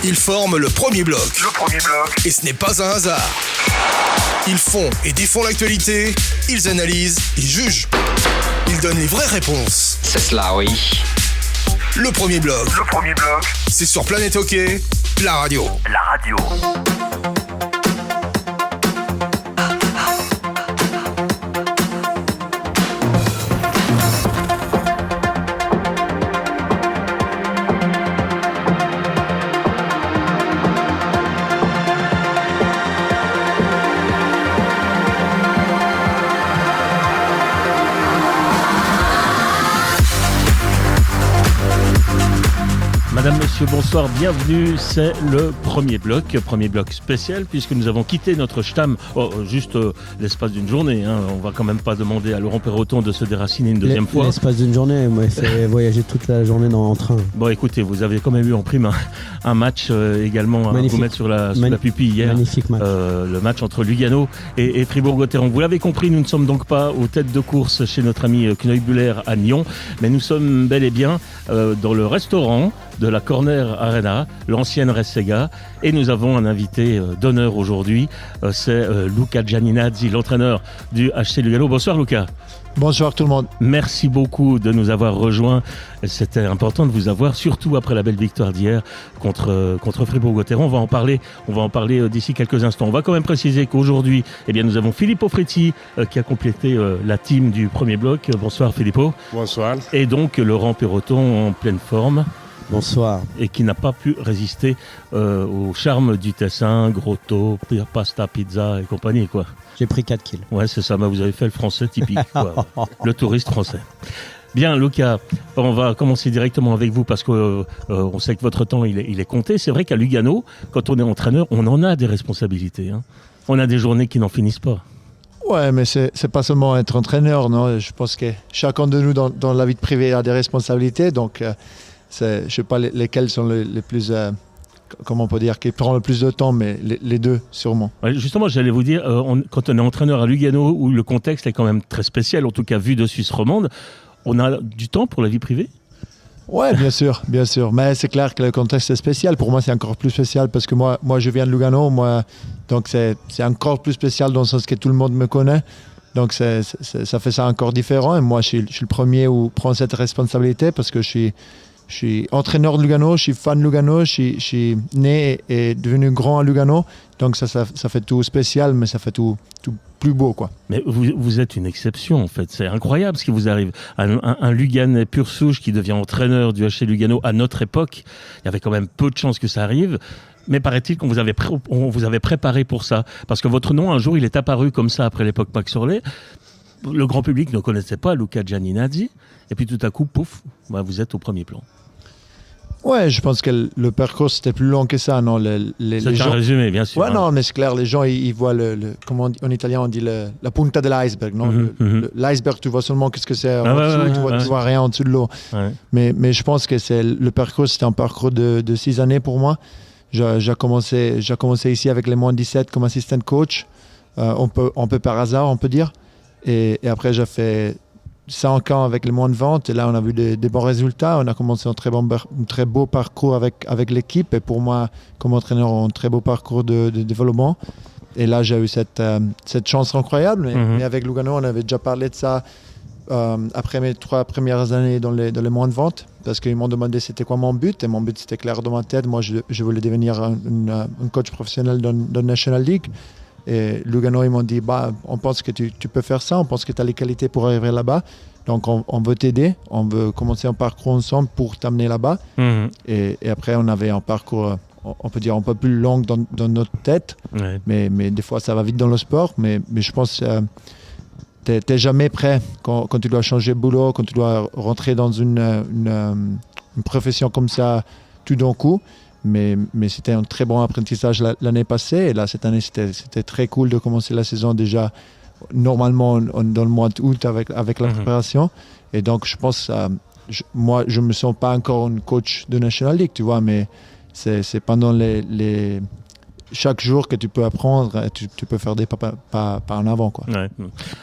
Ils forment le premier bloc. Et ce n'est pas un hasard. Ils font et défont l'actualité, ils analysent, ils jugent. Ils donnent les vraies réponses. C'est cela, oui. Le premier bloc. C'est sur Planète Hockey, la radio. Madame, Monsieur, bonsoir, bienvenue, c'est le premier bloc spécial puisque nous avons quitté notre Stamm, juste l'espace d'une journée, hein. On va quand même pas demander à Laurent Perroton de se déraciner une deuxième fois. L'espace d'une journée, moi, c'est voyager toute la journée en train. Bon, écoutez, vous avez quand même eu en prime un match également à vous mettre sur la pupille hier. Magnifique match. Le match entre Lugano et Fribourg-Gotteron. Vous l'avez compris, nous ne sommes donc pas aux têtes de course chez notre ami Knoï-Buller à Nyon, mais nous sommes bel et bien dans le restaurant de la Corner Arena, l'ancienne Resega, et nous avons un invité d'honneur aujourd'hui, c'est Luca Gianninazzi, l'entraîneur du HC Lugano. Bonsoir Luca. Bonsoir tout le monde. Merci beaucoup de nous avoir rejoints. C'était important de vous avoir, surtout après la belle victoire d'hier contre Fribourg-Gotteron. On va en parler d'ici quelques instants. On va quand même préciser qu'aujourd'hui, nous avons Filippo Fretti qui a complété la team du premier bloc. Bonsoir Filippo. Bonsoir. Et donc Laurent Perroton en pleine forme. Bonsoir. Et qui n'a pas pu résister au charme du Tessin, grotto, pasta, pizza et compagnie, quoi. J'ai pris 4 kilos. Ouais, c'est ça, vous avez fait le français typique, quoi. Le touriste français. Bien, Luca, on va commencer directement avec vous parce que on sait que votre temps, il est compté. C'est vrai qu'à Lugano, quand on est entraîneur, on en a des responsabilités, hein. On a des journées qui n'en finissent pas. Ouais, mais c'est pas seulement être entraîneur, non. Je pense que chacun de nous dans la vie privée a des responsabilités, donc... je ne sais pas lesquels sont les plus, comment on peut dire, qui prend le plus de temps, mais les deux, sûrement. Ouais, justement, j'allais vous dire, quand on est entraîneur à Lugano, où le contexte est quand même très spécial, en tout cas vu de Suisse romande, on a du temps pour la vie privée ? Oui, bien sûr. Mais c'est clair que le contexte est spécial. Pour moi, c'est encore plus spécial parce que moi je viens de Lugano, donc c'est encore plus spécial dans le sens que tout le monde me connaît. Donc ça fait ça encore différent. Et moi, je suis le premier où prend cette responsabilité parce que je suis entraîneur de Lugano, je suis fan de Lugano, je suis né et devenu grand à Lugano. Donc ça fait tout spécial, mais ça fait tout plus beau, quoi. Mais vous êtes une exception, en fait. C'est incroyable ce qui vous arrive. Un Luganais pur souche qui devient entraîneur du HC Lugano à notre époque, il y avait quand même peu de chances que ça arrive. Mais paraît-il qu'on vous avait préparé pour ça. Parce que votre nom, un jour, il est apparu comme ça après l'époque Max Orlé. Le grand public ne connaissait pas Luca Gianninazzi. Et puis tout à coup, pouf, vous êtes au premier plan. Ouais, je pense que le parcours, c'était plus long que ça. Non, c'est un résumé, bien sûr. Ouais, non, mais c'est clair, les gens, ils voient comment en italien, on dit la punta de l'iceberg. Non, l'iceberg, tu vois seulement qu'est-ce que c'est en dessous, tu vois rien en dessous de l'eau. Ouais. Mais je pense que le parcours, c'était un parcours de 6 années pour moi. J'ai commencé ici avec les moins de 17 comme assistant coach, un peu par hasard, on peut dire. Et après, j'ai fait 5 ans avec les moins de 20 et là, on a vu des bons résultats. On a commencé un très beau parcours avec l'équipe et pour moi, comme entraîneur, un très beau parcours de développement. Et là, j'ai eu cette chance incroyable. Mais avec Lugano, on avait déjà parlé de ça après mes 3 premières années dans les moins de 20 parce qu'ils m'ont demandé c'était quoi mon but. Et mon but, c'était clair dans ma tête. Moi, je voulais devenir un coach professionnel dans National League. Et Lugano, ils m'ont dit, on pense que tu peux faire ça, on pense que tu as les qualités pour arriver là-bas. Donc, on veut t'aider, on veut commencer un parcours ensemble pour t'amener là-bas. Et après, on avait un parcours, on peut dire, un peu plus long dans notre tête. Ouais. Mais des fois, ça va vite dans le sport. Mais je pense que tu n'es jamais prêt quand tu dois changer de boulot, quand tu dois rentrer dans une profession comme ça tout d'un coup. Mais c'était un très bon apprentissage l'année passée. Et là, cette année, c'était très cool de commencer la saison déjà normalement dans le mois d'août avec la préparation. Et donc, je pense, moi, je ne me sens pas encore un coach de National League, tu vois, mais c'est pendant chaque jour que tu peux apprendre, tu peux faire des pas en avant, quoi. Ouais.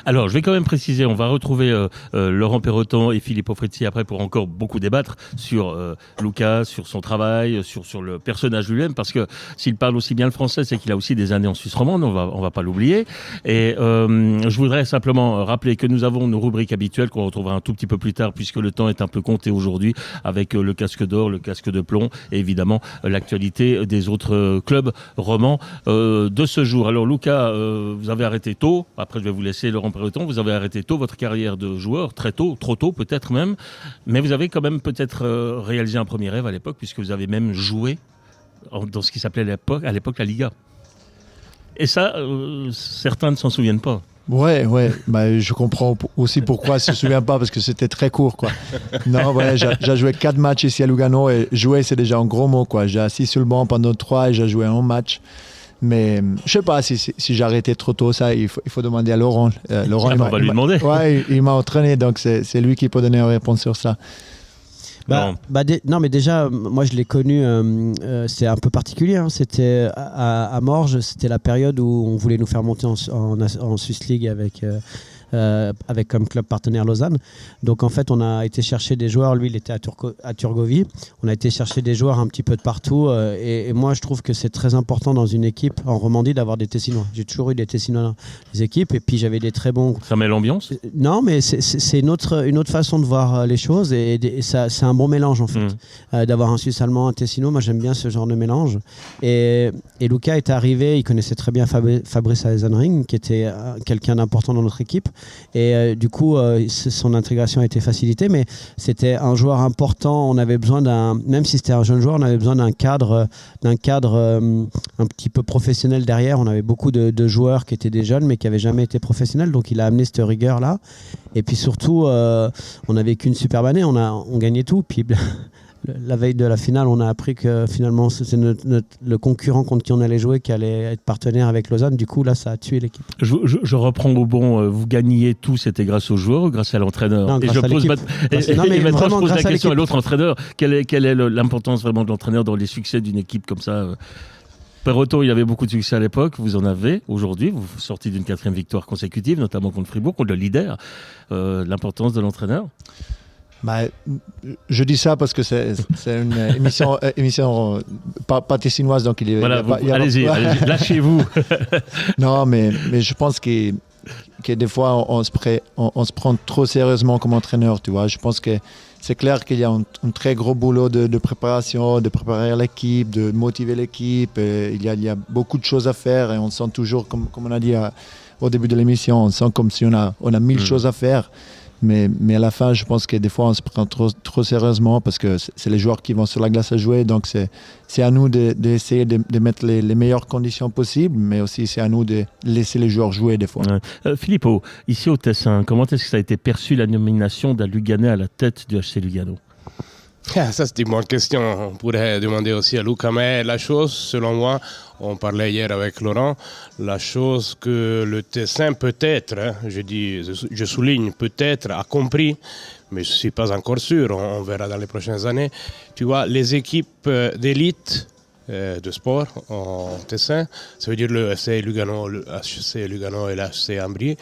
Alors, je vais quand même préciser, on va retrouver Laurent Perroton et Filippo Frizzi après pour encore beaucoup débattre sur Luca, sur son travail, sur le personnage lui-même, parce que s'il parle aussi bien le français, c'est qu'il a aussi des années en Suisse romande, on va pas l'oublier. Et je voudrais simplement rappeler que nous avons nos rubriques habituelles qu'on retrouvera un tout petit peu plus tard, puisque le temps est un peu compté aujourd'hui, avec le casque d'or, le casque de plomb, et évidemment l'actualité des autres clubs romans de ce jour. Alors Luca, vous avez arrêté tôt, après je vais vous laisser Laurent Perroton, vous avez arrêté tôt votre carrière de joueur, très tôt, trop tôt peut-être même, mais vous avez quand même peut-être réalisé un premier rêve à l'époque, puisque vous avez même joué dans ce qui s'appelait à l'époque la Liga. Et ça, certains ne s'en souviennent pas. Ouais, bah, je comprends aussi pourquoi je ne me souviens pas, parce que c'était très court, quoi. Non, ouais, j'ai joué 4 matchs ici à Lugano, et jouer, c'est déjà un gros mot, quoi. J'ai assis sur le banc pendant 3 et j'ai joué un match. Mais je sais pas si j'ai arrêté trop tôt, ça, il faut demander à Laurent. Laurent, on va lui demander. Ouais, il m'a entraîné, donc c'est lui qui peut donner une réponse sur ça. Non, mais déjà, moi je l'ai connu, c'est un peu particulier. Hein. C'était à Morges, c'était la période où on voulait nous faire monter en Swiss League avec comme club partenaire Lausanne. Donc en fait, on a été chercher des joueurs. Lui, il était à Turgovie. On a été chercher des joueurs un petit peu de partout. Et moi, je trouve que c'est très important dans une équipe en Romandie d'avoir des Tessinois. J'ai toujours eu des Tessinois dans les équipes. Et puis j'avais des très bons. Ça met l'ambiance ? Non, mais c'est une autre façon de voir les choses. Et ça, c'est un bon mélange en fait. D'avoir un Suisse allemand, un Tessino. Moi, j'aime bien ce genre de mélange. Et Luca est arrivé. Il connaissait très bien Fabrice Eisenring, qui était quelqu'un d'important dans notre équipe. Et du coup, son intégration a été facilitée, mais c'était un joueur important. On avait besoin même si c'était un jeune joueur, on avait besoin d'un cadre un petit peu professionnel derrière. On avait beaucoup de joueurs qui étaient des jeunes, mais qui n'avaient jamais été professionnels. Donc, il a amené cette rigueur-là. Et puis surtout, on a vécu une superbe année. On gagnait tout. Puis la veille de la finale, on a appris que finalement, c'est le concurrent contre qui on allait jouer qui allait être partenaire avec Lausanne. Du coup, là, ça a tué l'équipe. Je reprends au bon. Vous gagniez tout, c'était grâce aux joueurs ou grâce à l'entraîneur ? Non, grâce à l'équipe. Maintenant, je pose la question à l'autre entraîneur. Quelle est l'importance vraiment de l'entraîneur dans les succès d'une équipe comme ça ? Perroton, il y avait beaucoup de succès à l'époque. Vous en avez aujourd'hui. Vous sortez d'une 4e victoire consécutive, notamment contre Fribourg, contre le leader. L'importance de l'entraîneur ? Bah, je dis ça parce que c'est une émission pas tessinoise, donc allez-y, lâchez-vous. Non, mais je pense que des fois on se prend trop sérieusement comme entraîneur, tu vois. Je pense que c'est clair qu'il y a un très gros boulot de préparation, de préparer l'équipe, de motiver l'équipe. Il y a beaucoup de choses à faire et on sent toujours, comme on a dit au début de l'émission, on sent comme si on a 1000 choses à faire. Mais à la fin, je pense que des fois, on se prend trop sérieusement parce que c'est les joueurs qui vont sur la glace à jouer. Donc, c'est à nous d'essayer de mettre les meilleures conditions possibles, mais aussi c'est à nous de laisser les joueurs jouer des fois. Filippo, ici au Tessin, comment est-ce que ça a été perçu la nomination d'un Luganais à la tête du HC Lugano ? Ça, c'est une bonne question. On pourrait demander aussi à Luca. Mais la chose, selon moi, on parlait hier avec Laurent, la chose que le Tessin peut-être, je souligne peut-être, a compris, mais je ne suis pas encore sûr, on verra dans les prochaines années. Tu vois, les équipes d'élite de sport en Tessin, ça veut dire le FC Lugano, le HC Lugano et l'HC Ambry,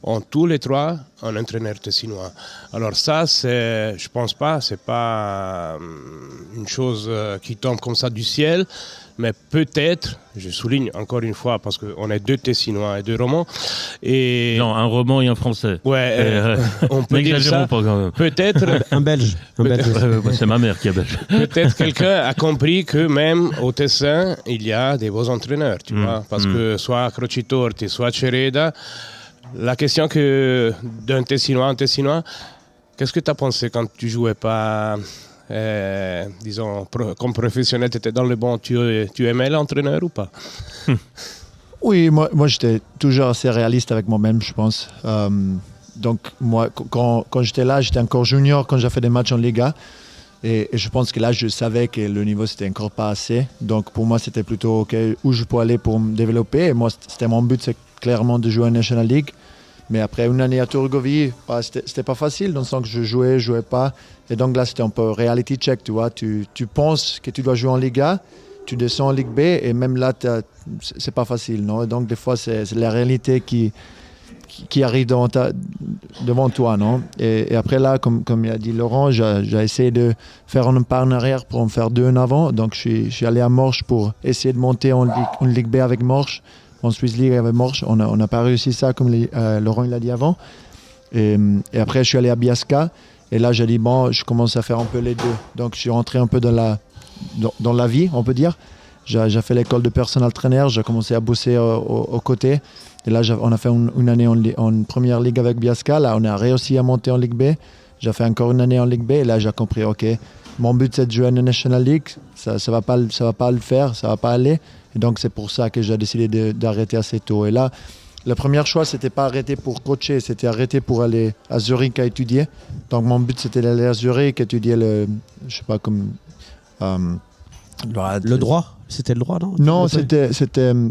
ont tous les 3 un entraîneur tessinois. Alors ça, je pense pas, c'est pas une chose qui tombe comme ça du ciel, mais peut-être, je souligne encore une fois, parce qu'on est 2 Tessinois et 2 Romans. Non, un Roman et un Français. Ouais, on peut dire ça. Pas quand même. Peut-être. Un Belge. C'est ma mère qui est belge. Peut-être quelqu'un a compris que même au Tessin, il y a des beaux entraîneurs, tu vois, parce que soit Crocitorti, soit Cereda. La question d'un Tessinois, qu'est-ce que tu as pensé quand tu jouais pas, disons, comme professionnel, tu étais dans le bon, tu aimais l'entraîneur ou pas? Oui, moi j'étais toujours assez réaliste avec moi-même, je pense. Donc moi, quand j'étais là, j'étais encore junior quand j'ai fait des matchs en Liga. Et je pense que là, je savais que le niveau, c'était encore pas assez. Donc pour moi, c'était plutôt OK, où je peux aller pour me développer. Et moi, c'était mon but, c'est clairement de jouer en National League. Mais après une année à Turgovie, c'était pas facile, dans le sens que je jouais pas. Et donc là, c'était un peu reality check, tu vois. Tu penses que tu dois jouer en Liga, tu descends en Ligue B et même là, c'est pas facile. Non? Et donc, des fois, c'est la réalité qui arrive devant toi. Non? Et après, là, comme il a dit Laurent, j'ai essayé de faire un pas en arrière pour en faire 2 en avant. Donc, je suis allé à Morges pour essayer de monter en Ligue B avec Morges, en Swiss League avec Morges. On n'a pas réussi ça, comme Laurent l'a dit avant. Et après, je suis allé à Biasca. Et là, j'ai dit, bon, je commence à faire un peu les deux. Donc, je suis rentré un peu dans la vie, on peut dire. J'ai fait l'école de personal trainer. J'ai commencé à bosser aux côtés. Et là, on a fait une année en première ligue avec Biasca. Là, on a réussi à monter en Ligue B. J'ai fait encore une année en Ligue B. Et là, j'ai compris, OK, mon but, c'est de jouer en National League. Ça va pas le faire, ça va pas aller. Et donc, c'est pour ça que j'ai décidé d'arrêter assez tôt. Et là, le premier choix, c'était pas arrêter pour coacher, c'était arrêter pour aller à Zurich à étudier. Donc, mon but, c'était d'aller à Zurich, étudier le droit. C'était le droit, non? Non, c'était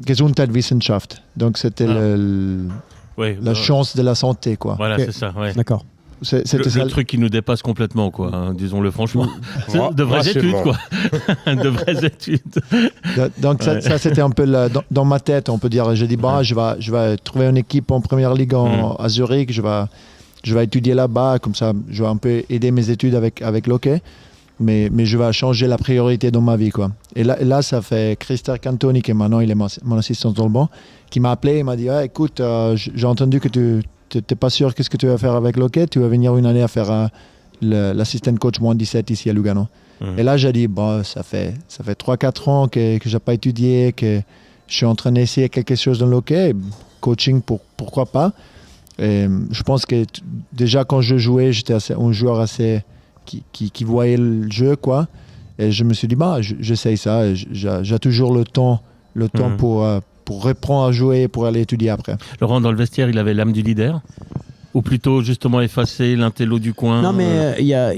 Gesundheitswissenschaft. Donc, c'était la chance de la santé, quoi. Voilà, c'est ça, ouais. D'accord. C'était le truc qui nous dépasse complètement, quoi, hein, disons-le franchement. De vraies études, quoi. De vraies études. Donc ça c'était un peu dans ma tête, on peut dire. J'ai dit, je vais trouver une équipe en première ligue à Zurich, je vais étudier là-bas, comme ça je vais un peu aider mes études avec l'hockey, mais je vais changer la priorité dans ma vie, quoi. Et là ça fait Christer Cantoni, qui maintenant il est mon assistant dans le banc, qui m'a appelé et m'a dit, écoute, j'ai entendu que tu n'es pas sûr qu'est-ce que tu vas faire avec l'hockey, tu vas venir une année à faire l'assistant coach moins 17 ici à Lugano. Et là, j'ai dit, ça fait 3-4 ans que je n'ai pas étudié, que je suis en train d'essayer quelque chose dans l'hockey. Coaching, pourquoi pas. Et je pense que déjà, quand je jouais, j'étais un joueur assez qui voyait le jeu, quoi. Et je me suis dit, j'essaye ça. J'ai toujours le temps pour reprendre à jouer et pour aller étudier après. Laurent, dans le vestiaire, il avait l'âme du leader ? Ou plutôt justement effacer l'intello du coin? Non, mais il y a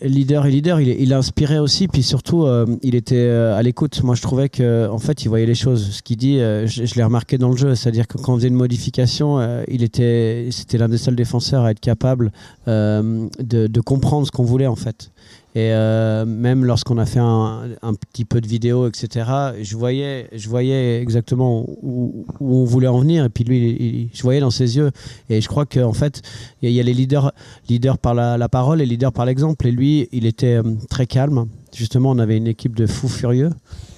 leader et leader, il a inspiré aussi, puis surtout il était à l'écoute. Moi je trouvais qu'en fait il voyait les choses. Ce qu'il dit, je l'ai remarqué dans le jeu, c'est-à-dire que quand on faisait une modification, c'était l'un des seuls défenseurs à être capable de comprendre ce qu'on voulait en fait. Et même lorsqu'on a fait un petit peu de vidéo, etc., je voyais exactement où on voulait en venir. Et puis lui, je voyais dans ses yeux. Et je crois qu'en fait, il y a les leaders par la parole et leaders par l'exemple. Et lui, il était très calme. Justement, on avait une équipe de fous furieux.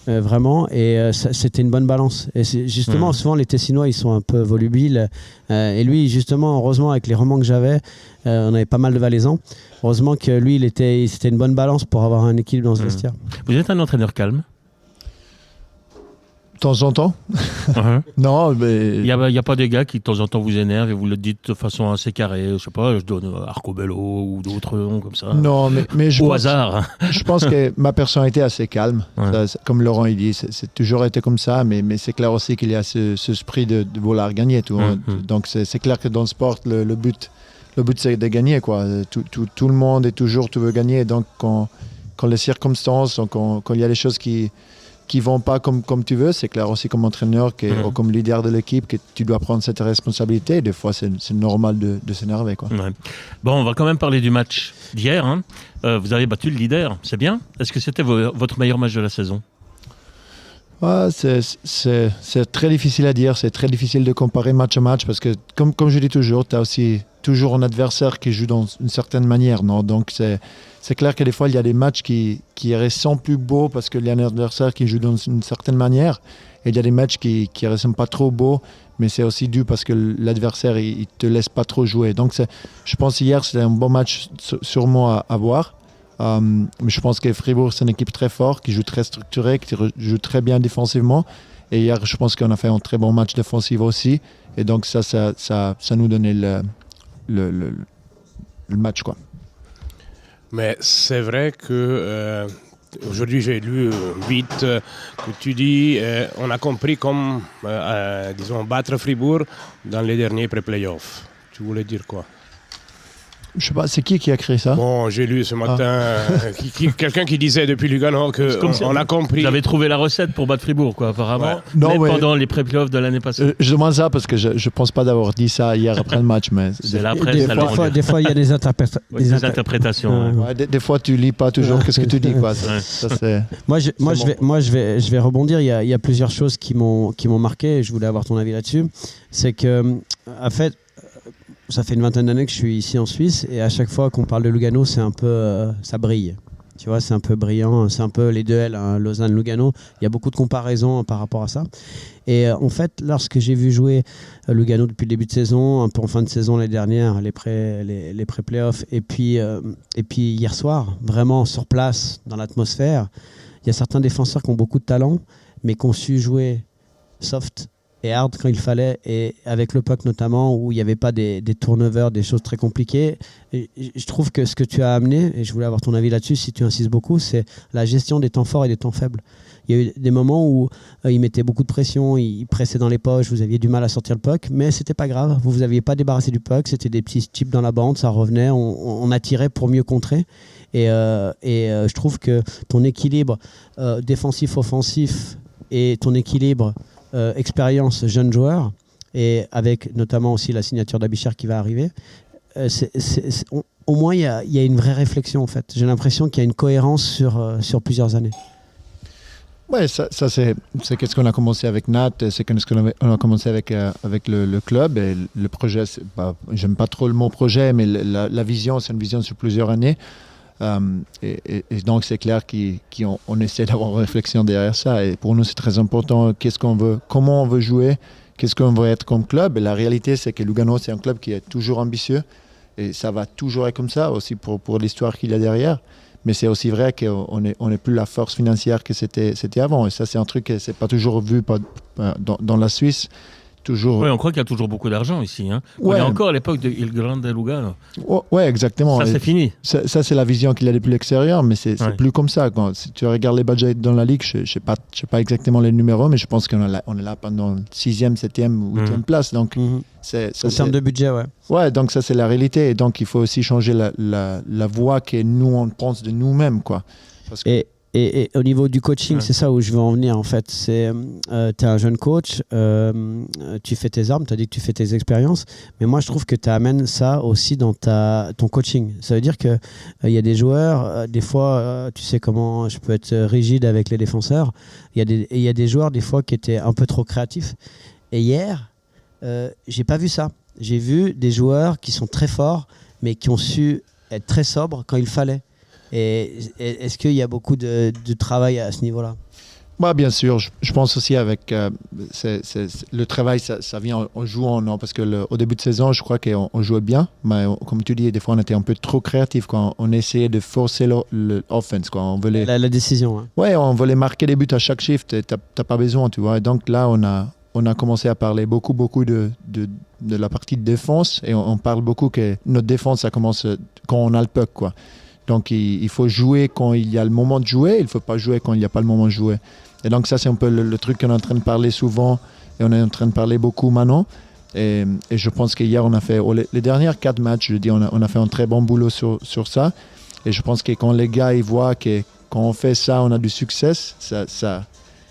Vraiment, et c'était une bonne balance. Et justement, souvent les Tessinois ils sont un peu volubiles, et lui justement, heureusement avec les romans que j'avais, on avait pas mal de Valaisans, heureusement que lui c'était une bonne balance pour avoir un équilibre dans ce vestiaire. Vous êtes un entraîneur calme? De temps en temps. Non, mais... Il n'y a pas des gars qui de temps en temps vous énervent et vous le dites de façon assez carrée, je sais pas, je donne Arcobello ou d'autres noms comme ça. Non, mais au hasard. Je pense que ma personnalité est assez calme. Ouais. Ça, comme Laurent il dit, c'est toujours été comme ça, mais c'est clair aussi qu'il y a ce esprit de vouloir gagner. Tout, Donc c'est clair que dans le sport, le but c'est de gagner, quoi. Tout le monde et toujours tu veux gagner. Donc quand les circonstances, quand il y a des choses qui vont pas comme tu veux, c'est clair aussi comme entraîneur ou comme leader de l'équipe que tu dois prendre cette responsabilité. Des fois, c'est normal de s'énerver, quoi. Ouais. Bon, on va quand même parler du match d'hier. Hein. Vous avez battu le leader, c'est bien. Est-ce que c'était votre meilleur match de la saison? C'est très difficile à dire. C'est très difficile de comparer match à match parce que, comme je dis toujours, tu as aussi toujours un adversaire qui joue dans une certaine manière. Non? Donc, c'est clair que des fois, il y a des matchs qui ressemblent plus beaux parce qu'il y a un adversaire qui joue dans une certaine manière. Et il y a des matchs qui ressemblent pas trop beaux, mais c'est aussi dû parce que l'adversaire, il te laisse pas trop jouer. Donc, je pense hier, c'était un bon match sûrement à voir. Mais je pense que Fribourg, c'est une équipe très forte, qui joue très structurée, qui joue très bien défensivement. Et hier, je pense qu'on a fait un très bon match défensif aussi. Et donc, ça nous donnait le match, quoi. Mais c'est vrai que aujourd'hui j'ai lu vite que tu dis on a compris comme disons battre Fribourg dans les derniers pré-playoffs. Tu voulais dire quoi? Je sais pas, c'est qui a créé ça? Bon, j'ai lu ce matin quelqu'un qui disait depuis Lugano qu'on a compris. Vous avez trouvé la recette pour battre Fribourg, quoi, apparemment. Ouais. Non, mais pendant les pré-playoffs de l'année passée. Je demande ça parce que je pense pas d'avoir dit ça hier après le match, mais c'est la presse. Des fois, il y a des interprétations. Des fois, tu lis pas toujours qu'est-ce que tu dis, quoi. Ça, c'est... Moi, je vais rebondir. Il y a plusieurs choses qui m'ont marqué. Et je voulais avoir ton avis là-dessus. C'est que, en fait, ça fait une vingtaine d'années que je suis ici en Suisse et à chaque fois qu'on parle de Lugano, c'est un peu, ça brille. Tu vois, c'est un peu brillant, c'est un peu les duels, hein, Lausanne-Lugano. Il y a beaucoup de comparaisons par rapport à ça. Et en fait, lorsque j'ai vu jouer Lugano depuis le début de saison, un peu en fin de saison l'année dernière, les pré-playoffs, et puis hier soir, vraiment sur place, dans l'atmosphère, il y a certains défenseurs qui ont beaucoup de talent, mais qui ont su jouer soft et hard quand il fallait, et avec le puck notamment, où il n'y avait pas des turnovers, des choses très compliquées. Et je trouve que ce que tu as amené, et je voulais avoir ton avis là-dessus si tu insistes beaucoup, c'est la gestion des temps forts et des temps faibles. Il y a eu des moments où il mettait beaucoup de pression, il pressait dans les poches, vous aviez du mal à sortir le puck, mais c'était pas grave, vous n'aviez pas débarrassé du puck, c'était des petits chips dans la bande, ça revenait, on attirait pour mieux contrer. Et je trouve que ton équilibre défensif-offensif et ton équilibre expérience jeune joueur, et avec notamment aussi la signature d'Abichar qui va arriver, au moins il y a une vraie réflexion en fait. J'ai l'impression qu'il y a une cohérence sur plusieurs années. Ouais, ça c'est qu'est-ce qu'on a commencé avec Nat, c'est ce qu'on a commencé avec le club, et le projet, j'aime pas trop le mot projet, mais la vision, c'est une vision sur plusieurs années. Et donc c'est clair qu'on essaie d'avoir une réflexion derrière ça, et pour nous c'est très important qu'est-ce qu'on veut, comment on veut jouer, qu'est-ce qu'on veut être comme club. Et la réalité c'est que Lugano c'est un club qui est toujours ambitieux et ça va toujours être comme ça aussi pour l'histoire qu'il y a derrière, mais c'est aussi vrai qu'on n'est plus la force financière que c'était avant, et ça c'est un truc que c'est pas toujours vu dans la Suisse. Toujours... Oui, on croit qu'il y a toujours beaucoup d'argent ici. Hein. On est encore à l'époque de Il Grande Lugano. Oui, exactement. Ça, c'est fini. Ça, c'est la vision qu'il a depuis l'extérieur, mais c'est plus comme ça. Si tu regardes les budgets dans la Ligue, je ne sais pas exactement les numéros, mais je pense qu'on est là pendant 6e, 7e ou 8e place. Donc, en termes de budget, ouais. Ouais, donc ça, c'est la réalité. Et donc, il faut aussi changer la voie que nous, on pense de nous-mêmes, quoi. Parce que... Et au niveau du coaching, c'est ça où je veux en venir en fait. Tu es un jeune coach, tu fais tes armes, tu as dit que tu fais tes expériences, mais moi je trouve que tu amènes ça aussi dans ton coaching. Ça veut dire qu'il y a des joueurs, des fois, tu sais comment je peux être rigide avec les défenseurs, il y a des joueurs des fois qui étaient un peu trop créatifs. Et hier, j'ai pas vu ça. J'ai vu des joueurs qui sont très forts, mais qui ont su être très sobres quand il fallait. Et est-ce qu'il y a beaucoup de travail à ce niveau-là? Bah, bien sûr, je pense aussi avec le travail, ça vient en jouant, non, parce que au début de saison, je crois qu'on jouait bien, mais comme tu dis, des fois on était un peu trop créatif quand on essayait de forcer l'offense, quoi. On voulait la décision. Hein. Ouais, on voulait marquer des buts à chaque shift, t'as pas besoin, tu vois. Et donc là, on a commencé à parler beaucoup de la partie de défense, et on parle beaucoup que notre défense, ça commence quand on a le puck, quoi. Donc, il faut jouer quand il y a le moment de jouer. Il ne faut pas jouer quand il n'y a pas le moment de jouer. Et donc, ça, c'est un peu le truc qu'on est en train de parler souvent. Et on est en train de parler beaucoup maintenant. Et je pense qu'hier, on a fait... Les derniers 4 matchs, je dis, on a fait un très bon boulot sur ça. Et je pense que quand les gars, ils voient que quand on fait ça, on a du succès,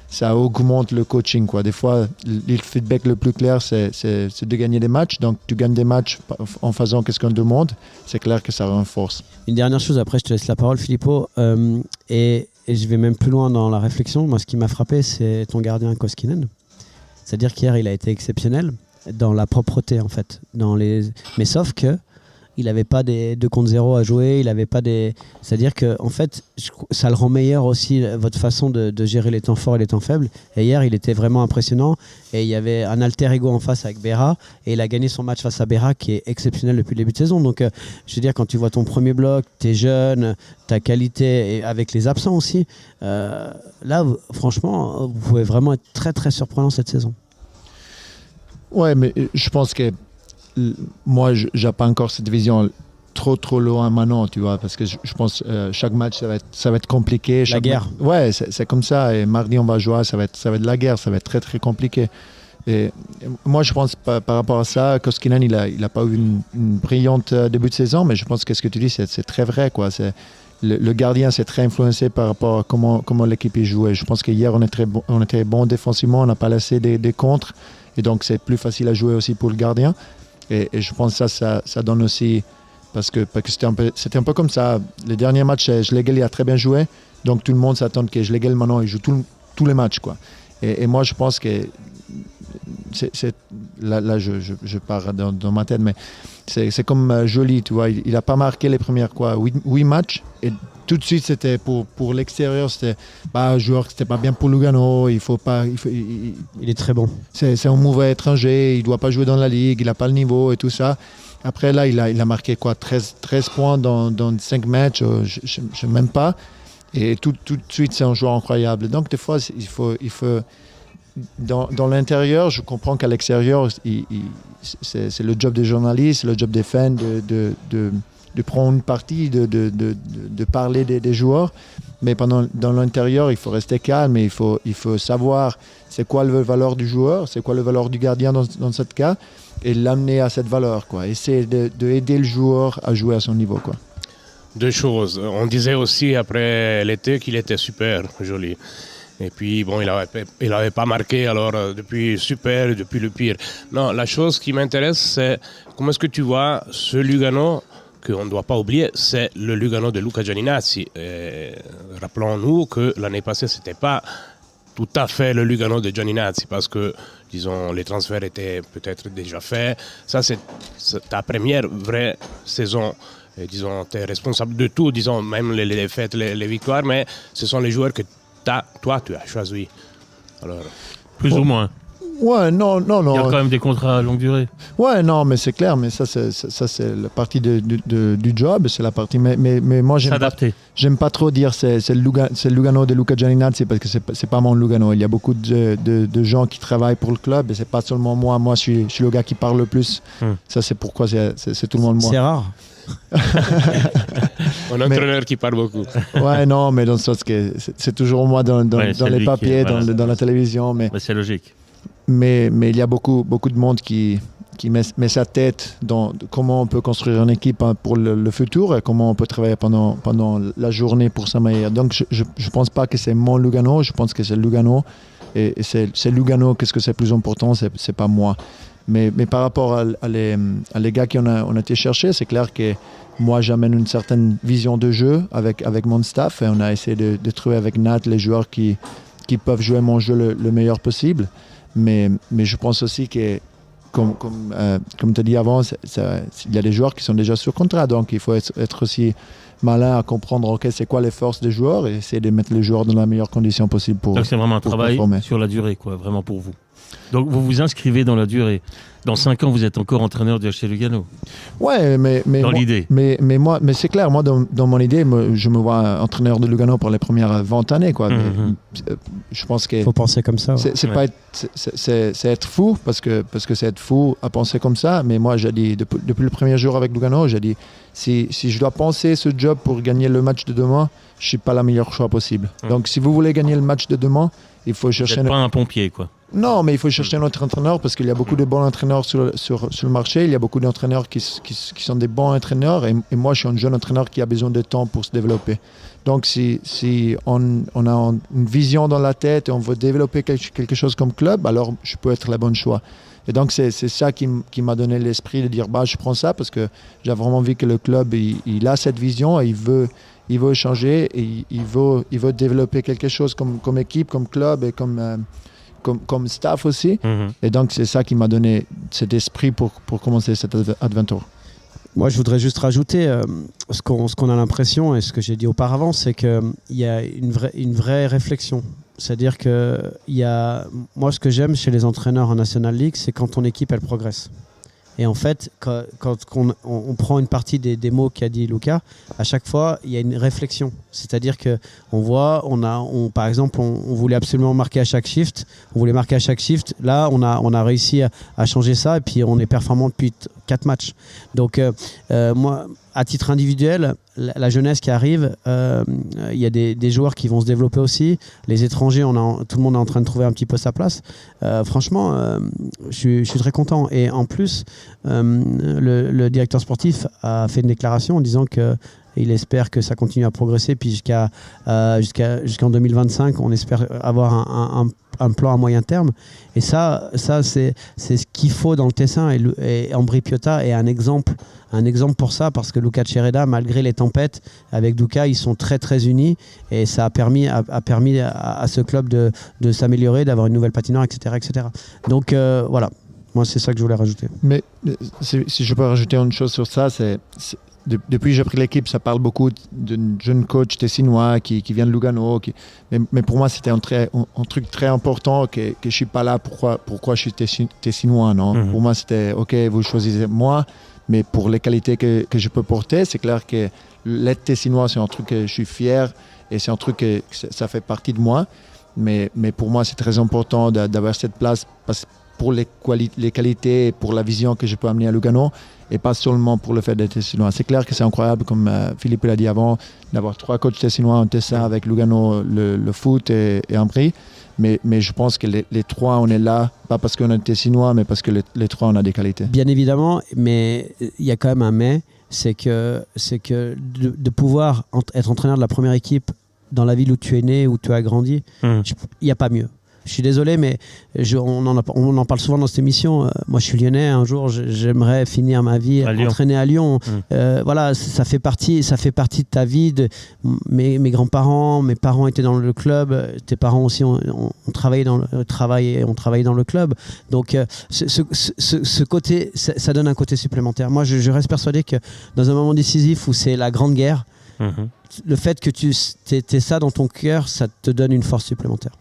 ça augmente le coaching, quoi. Des fois, le feedback le plus clair, c'est de gagner des matchs. Donc, tu gagnes des matchs en faisant ce qu'on demande. C'est clair que ça renforce. Une dernière chose, après je te laisse la parole, Filippo. Et je vais même plus loin dans la réflexion. Moi, ce qui m'a frappé, c'est ton gardien Koskinen. C'est-à-dire qu'hier, il a été exceptionnel dans la propreté, en fait. Mais sauf que il n'avait pas des 2 contre 0 à jouer, il n'avait pas des... C'est-à-dire que en fait, ça le rend meilleur aussi, votre façon de gérer les temps forts et les temps faibles. Et hier, il était vraiment impressionnant. Et il y avait un alter ego en face avec Berra. Et il a gagné son match face à Berra, qui est exceptionnel depuis le début de saison. Donc, je veux dire, quand tu vois ton premier bloc, t'es jeune, ta qualité, et avec les absents aussi, là, franchement, vous pouvez vraiment être très, très surprenant cette saison. Ouais, mais je pense que moi, je n'ai pas encore cette vision trop loin maintenant, tu vois, parce que je pense chaque match, ça va être compliqué. La guerre. Ouais, c'est comme ça. Et mardi, on va jouer, ça va être la guerre, ça va être très, très compliqué. Et moi, je pense par rapport à ça, Koskinen, il a pas eu une brillante début de saison, mais je pense que ce que tu dis, c'est très vrai, quoi. Le gardien, c'est très influencé par rapport à comment l'équipe jouait. Je pense qu'hier, on était bon défensivement, on n'a pas laissé des contres, et donc c'est plus facile à jouer aussi pour le gardien. Et je pense que ça donne aussi, parce que c'était un peu comme ça. Les derniers matchs, Schlegel a très bien joué, donc tout le monde s'attend que Schlegel maintenant il joue tous les matchs, quoi. Et moi, je pense que là, je pars dans ma tête, mais c'est comme Joly, tu vois. Il n'a pas marqué les premières 8 matchs, et tout de suite, c'était pour l'extérieur, c'était un joueur qui n'était pas bien pour Lugano. Il est très bon. C'est un mauvais étranger, il ne doit pas jouer dans la ligue, il n'a pas le niveau et tout ça. Après, là, il a marqué 13 points dans 5 matchs, je ne sais même pas. Et tout de suite, c'est un joueur incroyable. Donc, des fois, il faut dans l'intérieur, je comprends qu'à l'extérieur, c'est le job des journalistes, c'est le job des fans de prendre une partie, de parler des joueurs. Mais dans l'intérieur, il faut rester calme et il faut savoir c'est quoi la valeur du joueur, c'est quoi la valeur du gardien dans ce cas, et l'amener à cette valeur, quoi. Essayer d'aider le joueur à jouer à son niveau, quoi. Deux choses. On disait aussi après l'été qu'il était super Joly. Et puis, bon, il avait pas marqué, alors depuis super, depuis le pire. Non, la chose qui m'intéresse, c'est comment est-ce que tu vois ce Lugano, qu'on ne doit pas oublier, c'est le Lugano de Luca Gianninazzi. Rappelons-nous que l'année passée, ce n'était pas tout à fait le Lugano de Gianninazzi, parce que, disons, les transferts étaient peut-être déjà faits. Ça, c'est ta première vraie saison. Et, disons, tu es responsable de tout, disons, même les défaites, les victoires, mais ce sont les joueurs que toi, tu as choisi. Alors, plus ou moins. Ouais, non. Il y a quand même des contrats à longue durée. Ouais, non, mais c'est clair, mais ça c'est la partie du job, c'est la partie. Mais moi, j'aime pas trop dire c'est le Lugano de Luca Gianninazzi, parce que c'est pas mon Lugano. Il y a beaucoup de gens qui travaillent pour le club, et c'est pas seulement moi. Moi, je suis le gars qui parle le plus. Ça, c'est pourquoi c'est tout le monde moi. C'est rare. Un entraîneur qui parle beaucoup. Ouais, non, mais dans le sens que c'est toujours moi dans les papiers, dans la télévision. Mais c'est logique. Mais il y a beaucoup de monde qui met sa tête dans comment on peut construire une équipe pour le futur, et comment on peut travailler pendant la journée pour sa meilleure. Donc je pense pas que c'est mon Lugano, je pense que c'est Lugano, et c'est Lugano. Qu'est-ce que c'est plus important, c'est pas moi. Mais par rapport à les gars qu'on a été chercher, c'est clair que moi, j'amène une certaine vision de jeu avec mon staff, et on a essayé de trouver avec Nat les joueurs qui peuvent jouer mon jeu le meilleur possible. Mais je pense aussi que, comme tu as dit avant, il y a des joueurs qui sont déjà sur contrat, donc il faut être aussi malin à comprendre c'est quoi les forces des joueurs, et essayer de mettre les joueurs dans la meilleure condition possible pour. Donc c'est vraiment un travail performer sur la durée, quoi, vraiment pour vous. Donc vous vous inscrivez dans la durée. Dans 5 ans, vous êtes encore entraîneur du HC Lugano. Ouais, mais dans l'idée. Mais c'est clair, moi dans mon idée, je me vois entraîneur de Lugano pour les premières 20 années, quoi. Je pense que faut penser comme ça. Ouais. C'est être fou, parce que c'est être fou à penser comme ça. Mais moi, j'ai dit depuis le premier jour avec Lugano, j'ai dit si je dois penser ce job pour gagner le match de demain, je suis pas la meilleure choix possible. Donc si vous voulez gagner le match de demain, il faut chercher. Vous n'êtes pas un pompier, quoi. Non, mais il faut chercher un autre entraîneur, parce qu'il y a beaucoup de bons entraîneurs sur le marché. Il y a beaucoup d'entraîneurs qui sont des bons entraîneurs, et moi, je suis un jeune entraîneur qui a besoin de temps pour se développer. Donc, si on a une vision dans la tête et on veut développer quelque chose comme club, alors je peux être le bon choix. Et donc, c'est ça qui m'a donné l'esprit de dire je prends ça, parce que j'ai vraiment vu que le club, il a cette vision, et il veut changer, et il veut développer quelque chose comme équipe, comme club, et comme staff aussi. Et donc c'est ça qui m'a donné cet esprit pour commencer cette aventure. Moi, je voudrais juste rajouter ce qu'on a l'impression, et ce que j'ai dit auparavant, c'est qu'il y a une vraie réflexion. C'est-à-dire que moi, ce que j'aime chez les entraîneurs en National League, c'est quand ton équipe, elle progresse. Et en fait, quand on prend une partie des mots qu'a dit Luca, à chaque fois, il y a une réflexion. C'est-à-dire qu'on voit, par exemple, on voulait absolument marquer à chaque shift. On voulait marquer à chaque shift. Là, on a réussi à changer ça, et puis on est performant depuis 4 matchs. Donc, moi, à titre individuel, la jeunesse qui arrive, il y a des joueurs qui vont se développer aussi. Les étrangers, tout le monde est en train de trouver un petit peu sa place. Franchement, je suis très content. Et en plus, le directeur sportif a fait une déclaration en disant qu'il espère que ça continue à progresser. Puis jusqu'en 2025, on espère avoir un plan à moyen terme. Et ça c'est ce qu'il faut dans le Tessin. Et Ambri Piotta est un exemple pour ça, parce que Luca Cereda, malgré les tempêtes, avec Duka, ils sont très très unis, et ça a permis à ce club de s'améliorer, d'avoir une nouvelle patinoire, etc. Donc voilà, moi c'est ça que je voulais rajouter. Mais si je peux rajouter une chose sur ça, depuis que j'ai pris l'équipe, ça parle beaucoup d'un jeune coach tessinois qui vient de Lugano. Mais pour moi, c'était un truc très important que je ne suis pas là. Pourquoi je suis tessinois, non? Mm-hmm. Pour moi, c'était OK, vous choisissez moi, mais pour les qualités que je peux porter, c'est clair que l'être tessinois, c'est un truc que je suis fier, et c'est un truc que ça fait partie de moi. Mais pour moi, c'est très important d'avoir cette place pour les qualités et pour la vision que je peux amener à Lugano, et pas seulement pour le fait d'être tessinois. C'est clair que c'est incroyable, comme Philippe l'a dit avant, d'avoir 3 coachs tessinois en Tessin avec Lugano, le foot et Ambri. Mais je pense que les 3, on est là, pas parce qu'on est tessinois, mais parce que les 3, on a des qualités. Bien évidemment, mais il y a quand même un mais, c'est que de pouvoir être entraîneur de la première équipe dans la ville où tu es né, où tu as grandi, il n'y a pas mieux. Je suis désolé, mais on en parle souvent dans cette émission. Moi, je suis lyonnais. Un jour, j'aimerais finir ma vie entraîné à Lyon. Voilà, ça fait partie de ta vie. Mes grands-parents, mes parents étaient dans le club. Tes parents aussi ont travaillé dans le club. Donc, ce côté, ça donne un côté supplémentaire. Moi, je reste persuadé que dans un moment décisif où c'est la grande guerre, le fait que tu aies ça dans ton cœur, ça te donne une force supplémentaire.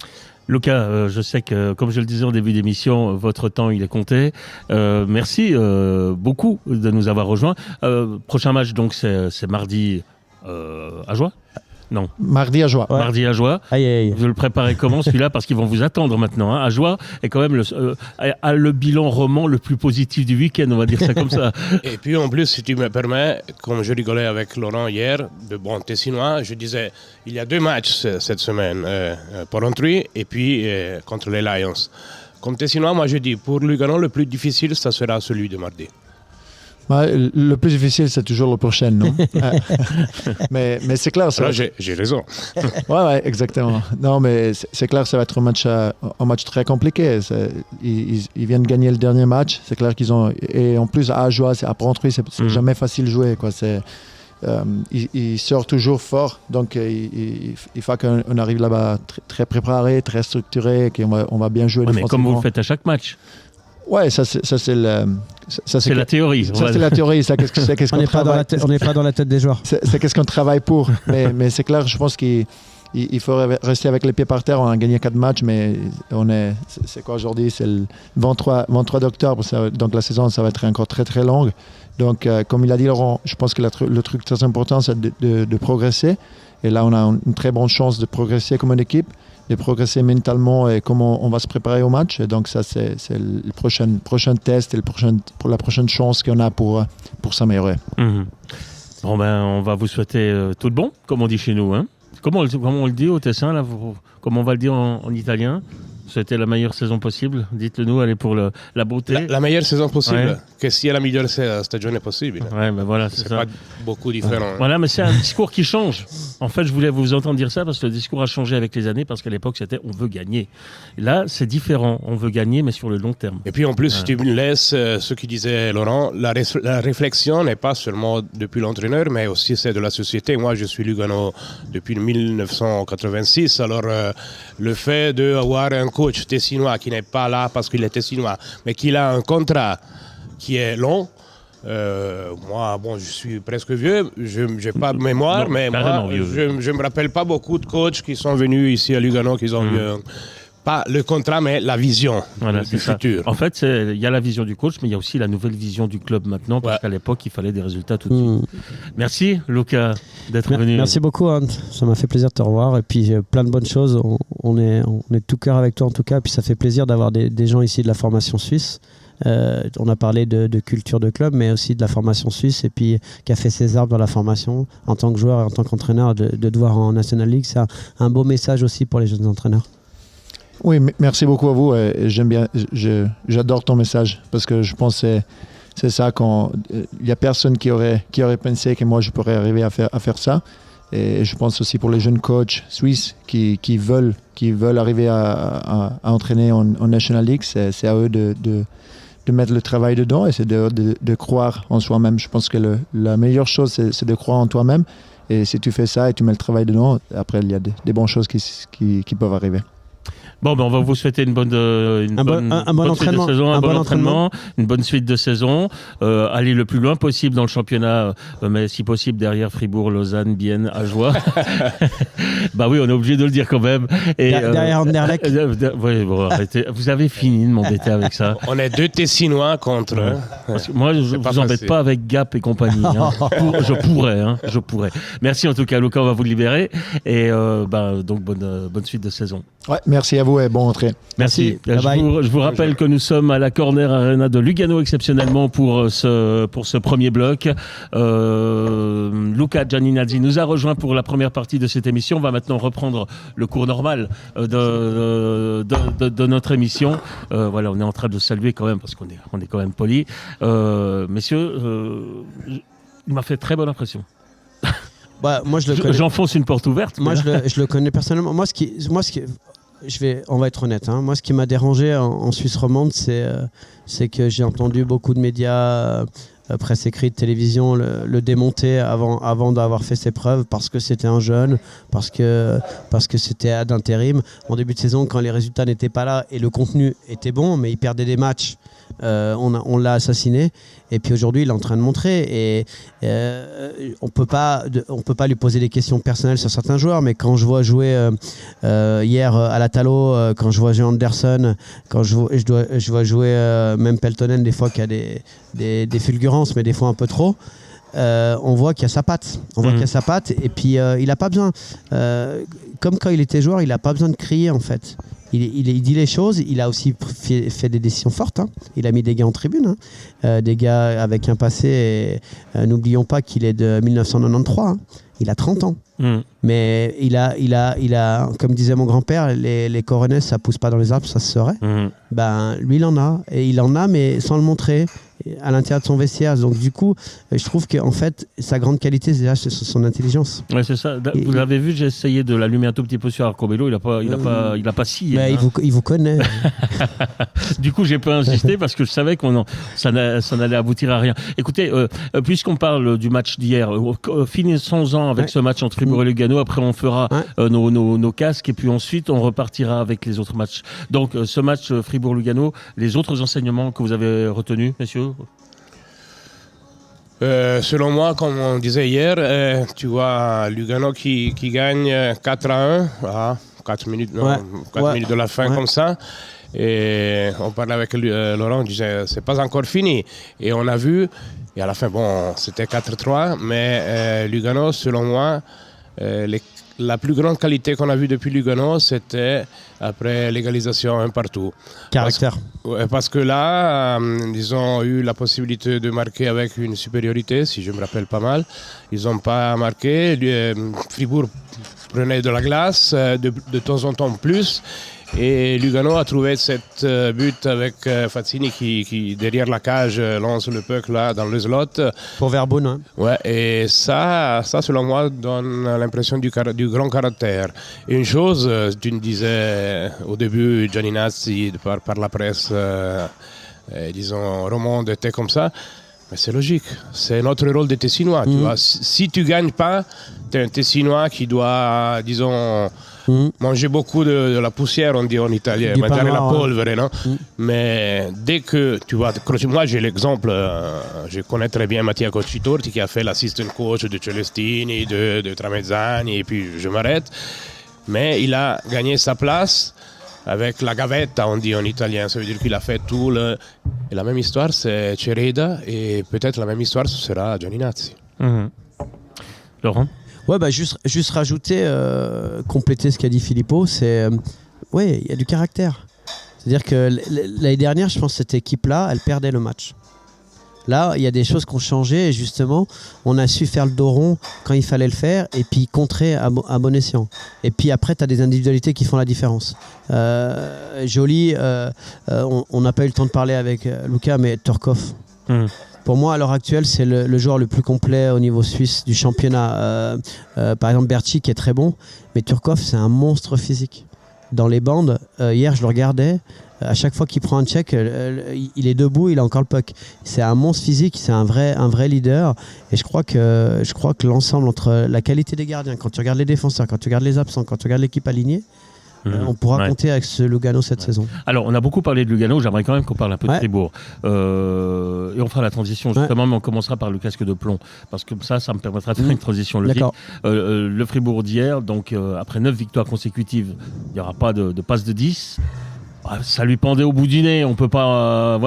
Luca, je sais que, comme je le disais en début d'émission, votre temps, il est compté. Merci beaucoup de nous avoir rejoints. Prochain match, donc, c'est mardi à Joie ? Non. Mardi à Joie. Ouais. Mardi à Joie. Aïe. Vous le préparez comment, celui-là? Parce qu'ils vont vous attendre maintenant. À Joie est quand même le bilan roman le plus positif du week-end, on va dire ça comme ça. Et puis en plus, si tu me permets, comme je rigolais avec Laurent hier, de bon Tessinois, je disais, il y a 2 matchs cette semaine, Porrentruy et puis contre les Lions. Comme Tessinois, moi je dis, pour Lugano, le plus difficile, ça sera celui de mardi. Le plus difficile, c'est toujours le prochain, non? mais c'est clair. Alors, j'ai raison. ouais, exactement. Non, mais c'est clair que ça va être un match très compliqué. Ils viennent gagner le dernier match. C'est clair qu'ils ont... Et en plus, à Ajoie, à Porrentruy, c'est jamais facile de jouer, quoi. Ils sortent toujours fort. Donc, il faut qu'on arrive là-bas très préparé, très structuré, qu'on va bien jouer défensivement. Mais comme vous le faites à chaque match. Ouais, ça c'est la théorie. Ça c'est la théorie. Ça, qu'est-ce on n'est pas dans la tête des joueurs. C'est qu'est-ce qu'on travaille pour. mais c'est clair, je pense qu'il faut rester avec les pieds par terre. On a gagné 4 matchs, mais c'est quoi aujourd'hui? C'est le 23 d'octobre. Donc la saison, ça va être encore très très longue. Donc comme il a dit Laurent, je pense que le truc très important, c'est de progresser. Et là, on a une très bonne chance de progresser comme une équipe, de progresser mentalement et comment on va se préparer au match. Et donc ça, c'est le prochain test et pour la prochaine chance qu'on a pour s'améliorer. Bon ben, on va vous souhaiter tout de bon, comme on dit chez nous. Hein. Comment on le dit au Tessin là, comment on va le dire en italien? C'était la meilleure saison possible. Dites-le nous, allez pour la beauté. La meilleure saison possible. Ouais. Che sia la migliore stagione possibile. Ouais, ben voilà, c'est ça. Pas beaucoup différent. Voilà, mais c'est un discours qui change. En fait, je voulais vous entendre dire ça parce que le discours a changé avec les années, parce qu'à l'époque, c'était on veut gagner. Et là, c'est différent. On veut gagner, mais sur le long terme. Et puis en plus, si tu me laisses ce que disait Laurent, la réflexion n'est pas seulement depuis l'entraîneur, mais aussi c'est de la société. Moi, je suis Lugano depuis 1986. Alors, le fait d'avoir un coach tessinois qui n'est pas là parce qu'il est tessinois, mais qu'il a un contrat qui est long. Moi, bon, je suis presque vieux, je n'ai pas de mémoire, mais moi, je ne me rappelle pas beaucoup de coachs qui sont venus ici à Lugano, qui ont eu pas le contrat, mais la vision du futur. En fait, il y a la vision du coach, mais il y a aussi la nouvelle vision du club maintenant, parce qu'à l'époque, il fallait des résultats tout de suite. Merci, Luca, d'être venu. Merci beaucoup, Ant. Ça m'a fait plaisir de te revoir. Et puis, plein de bonnes choses. On est de tout cœur avec toi, en tout cas. Puis, ça fait plaisir d'avoir des gens ici de la formation suisse. On a parlé de culture de club, mais aussi de la formation suisse, et puis qui a fait ses armes dans la formation en tant que joueur et en tant qu'entraîneur, de devoir en National League. C'est un beau message aussi pour les jeunes entraîneurs. Oui, merci beaucoup à vous. J'aime bien, j'adore ton message parce que je pense que c'est ça, quand il n'y a personne qui aurait pensé que moi je pourrais arriver à faire ça. Et je pense aussi pour les jeunes coachs suisses qui veulent arriver à entraîner en National League, c'est à eux de mettre le travail dedans, et c'est de croire en soi-même. Je pense que la meilleure chose, c'est de croire en toi-même. Et si tu fais ça et tu mets le travail dedans, après il y a des bonnes choses qui peuvent arriver. Bon, on va vous souhaiter une bonne entraînement, suite de saison, un bon entraînement, une bonne suite de saison. Aller le plus loin possible dans le championnat, mais si possible derrière Fribourg, Lausanne, Bienne, Ajoie. Bah oui, on est obligé de le dire quand même. Et, derrière Anderlecht. Oui, bon, arrêtez. Vous avez fini de m'embêter avec ça. On est 2 Tessinois contre. Parce que moi, je vous embête pas avec Gap et compagnie. Hein. Je pourrais. Merci en tout cas, Luca, on va vous libérer. Et donc bonne suite de saison. Ouais, merci à vous et bonne entrée. Merci. Je vous rappelle que nous sommes à la Corner Arena de Lugano exceptionnellement pour ce premier bloc. Luca Gianninazzi nous a rejoint pour la première partie de cette émission. On va maintenant reprendre le cours normal de notre émission. Voilà, on est en train de saluer quand même parce qu'on est quand même poli. Messieurs, il m'a fait très bonne impression. Bah, moi, j'enfonce une porte ouverte. Moi, je le connais personnellement. On va être honnête. Hein. Moi, ce qui m'a dérangé en Suisse romande, c'est que j'ai entendu beaucoup de médias, presse écrite, télévision, le démonter avant d'avoir fait ses preuves, parce que c'était un jeune, parce que c'était d'intérim. En début de saison, quand les résultats n'étaient pas là et le contenu était bon, mais il perdait des matchs, on l'a assassiné. Et puis aujourd'hui, il est en train de montrer. Et on peut pas lui poser des questions personnelles sur certains joueurs. Mais quand je vois jouer hier à la Talo, quand je vois jouer Anderson, quand je vois jouer même Peltonen, des fois qui a des fulgurances, mais des fois un peu trop. On voit qu'il y a sa patte. Et puis il n'a pas besoin. Comme quand il était joueur, il n'a pas besoin de crier en fait. Il dit les choses. Il a aussi fait des décisions fortes. Hein. Il a mis des gars en tribune, des gars avec un passé. Et, n'oublions pas qu'il est de 1993. Hein. Il a 30 ans. Mais il a, comme disait mon grand-père, les coronets, ça pousse pas dans les arbres, ça se saurait. Ben, lui, il en a. Et il en a, mais sans le montrer, à l'intérieur de son vestiaire. Donc, du coup, je trouve qu'en fait, sa grande qualité, c'est son intelligence. Ouais, c'est ça. Vous l'avez vu, j'ai essayé de l'allumer un tout petit peu sur Arcobello. Il a pas scié. Mais hein. il vous connaît. Du coup, j'ai pas insisté parce que je savais ça n'allait aboutir à rien. Écoutez, puisqu'on parle du match d'hier, finissons-en avec ce match entre Fribourg et Lugano. Après, on fera nos casques et puis ensuite, on repartira avec les autres matchs. Donc, ce match Fribourg-Lugano, les autres enseignements que vous avez retenus, messieurs? Selon moi, comme on disait hier, tu vois Lugano qui gagne 4-1 à 4 minutes, minutes de la fin comme ça. Et on parlait avec Laurent, on disait c'est pas encore fini. Et on a vu, et à la fin, c'était 4-3, mais Lugano, selon moi, la plus grande qualité qu'on a vue depuis Lugano, c'était après l'égalisation un partout. Caractère. Parce que là, ils ont eu la possibilité de marquer avec une supériorité, si je me rappelle pas mal. Ils n'ont pas marqué. Fribourg prenait de la glace, de temps en temps plus. Et Lugano a trouvé cette but avec Fazzini qui derrière la cage lance le puck là dans le slot. Pour Verboen, hein. Ouais, et ça selon moi donne l'impression du grand caractère. Et une chose, tu me disais au début, Gianninazzi par la presse, disons romande était comme ça. Mais c'est logique, c'est notre rôle de Tessinois. Tu vois. Si tu gagnes pas, tu es un Tessinois qui doit, disons, manger beaucoup de la poussière, on dit en italien, mangiare la polvere, non? Mais dès que tu vois, moi j'ai l'exemple, je connais très bien Mattia Coccitorti qui a fait l'assistant coach de Celestini, de Tramezzani, et puis je m'arrête. Mais il a gagné sa place avec la gavetta, on dit en italien, ça veut dire qu'il a fait tout le... Et la même histoire, c'est Cereda, et peut-être la même histoire, ce sera Gianninazzi. Laurent? Ouais, juste rajouter, compléter ce qu'a dit Filippo, c'est... il y a du caractère. C'est-à-dire que l'année dernière, je pense que cette équipe-là, elle perdait le match. Là, il y a des choses qui ont changé et justement, on a su faire le dos rond quand il fallait le faire et puis contrer à bon escient. Et puis après, tu as des individualités qui font la différence. Joly, on n'a pas eu le temps de parler avec Luka, mais Turkov. Pour moi, à l'heure actuelle, c'est le joueur le plus complet au niveau suisse du championnat. Par exemple, Berchi qui est très bon, mais Turkov, c'est un monstre physique. Dans les bandes, hier, je le regardais. À chaque fois qu'il prend un check, il est debout, il a encore le puck. C'est un monstre physique, c'est un vrai leader. Et je crois que l'ensemble entre la qualité des gardiens, quand tu regardes les défenseurs, quand tu regardes les absents, quand tu regardes l'équipe alignée, on pourra compter avec ce Lugano cette saison. Alors, on a beaucoup parlé de Lugano, j'aimerais quand même qu'on parle un peu de Fribourg. Et on fera la transition justement, mais on commencera par le casque de plomb, parce que ça me permettra de faire une transition logique. Le Fribourg d'hier, donc après 9 victoires consécutives, il n'y aura pas de passe de 10. Ça lui pendait au bout du nez, on peut pas.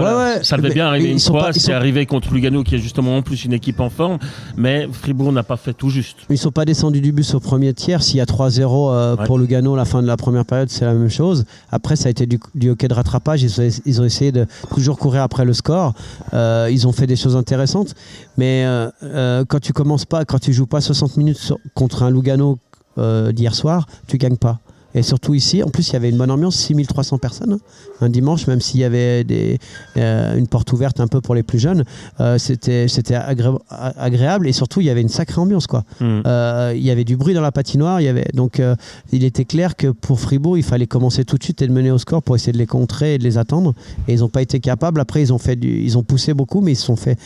Ça devait bien arriver une fois. C'est arrivé contre Lugano, qui est justement en plus une équipe en forme, mais Fribourg n'a pas fait tout juste. Ils sont pas descendus du bus au premier tiers. S'il y a 3-0 pour Lugano, la fin de la première période, c'est la même chose. Après, ça a été du hockey de rattrapage. Ils ont essayé de toujours courir après le score. Ils ont fait des choses intéressantes, mais quand tu joues pas 60 minutes contre un Lugano d'hier soir, tu gagnes pas. Et surtout ici, en plus il y avait une bonne ambiance, 6300 personnes un dimanche, même s'il y avait une porte ouverte un peu pour les plus jeunes, c'était agréable et surtout il y avait une sacrée ambiance quoi. Il y avait du bruit dans la patinoire, donc il était clair que pour Fribourg il fallait commencer tout de suite et de mener au score pour essayer de les contrer et de les attendre, et ils n'ont pas été capables. Après ils ont poussé beaucoup, mais ils se sont fait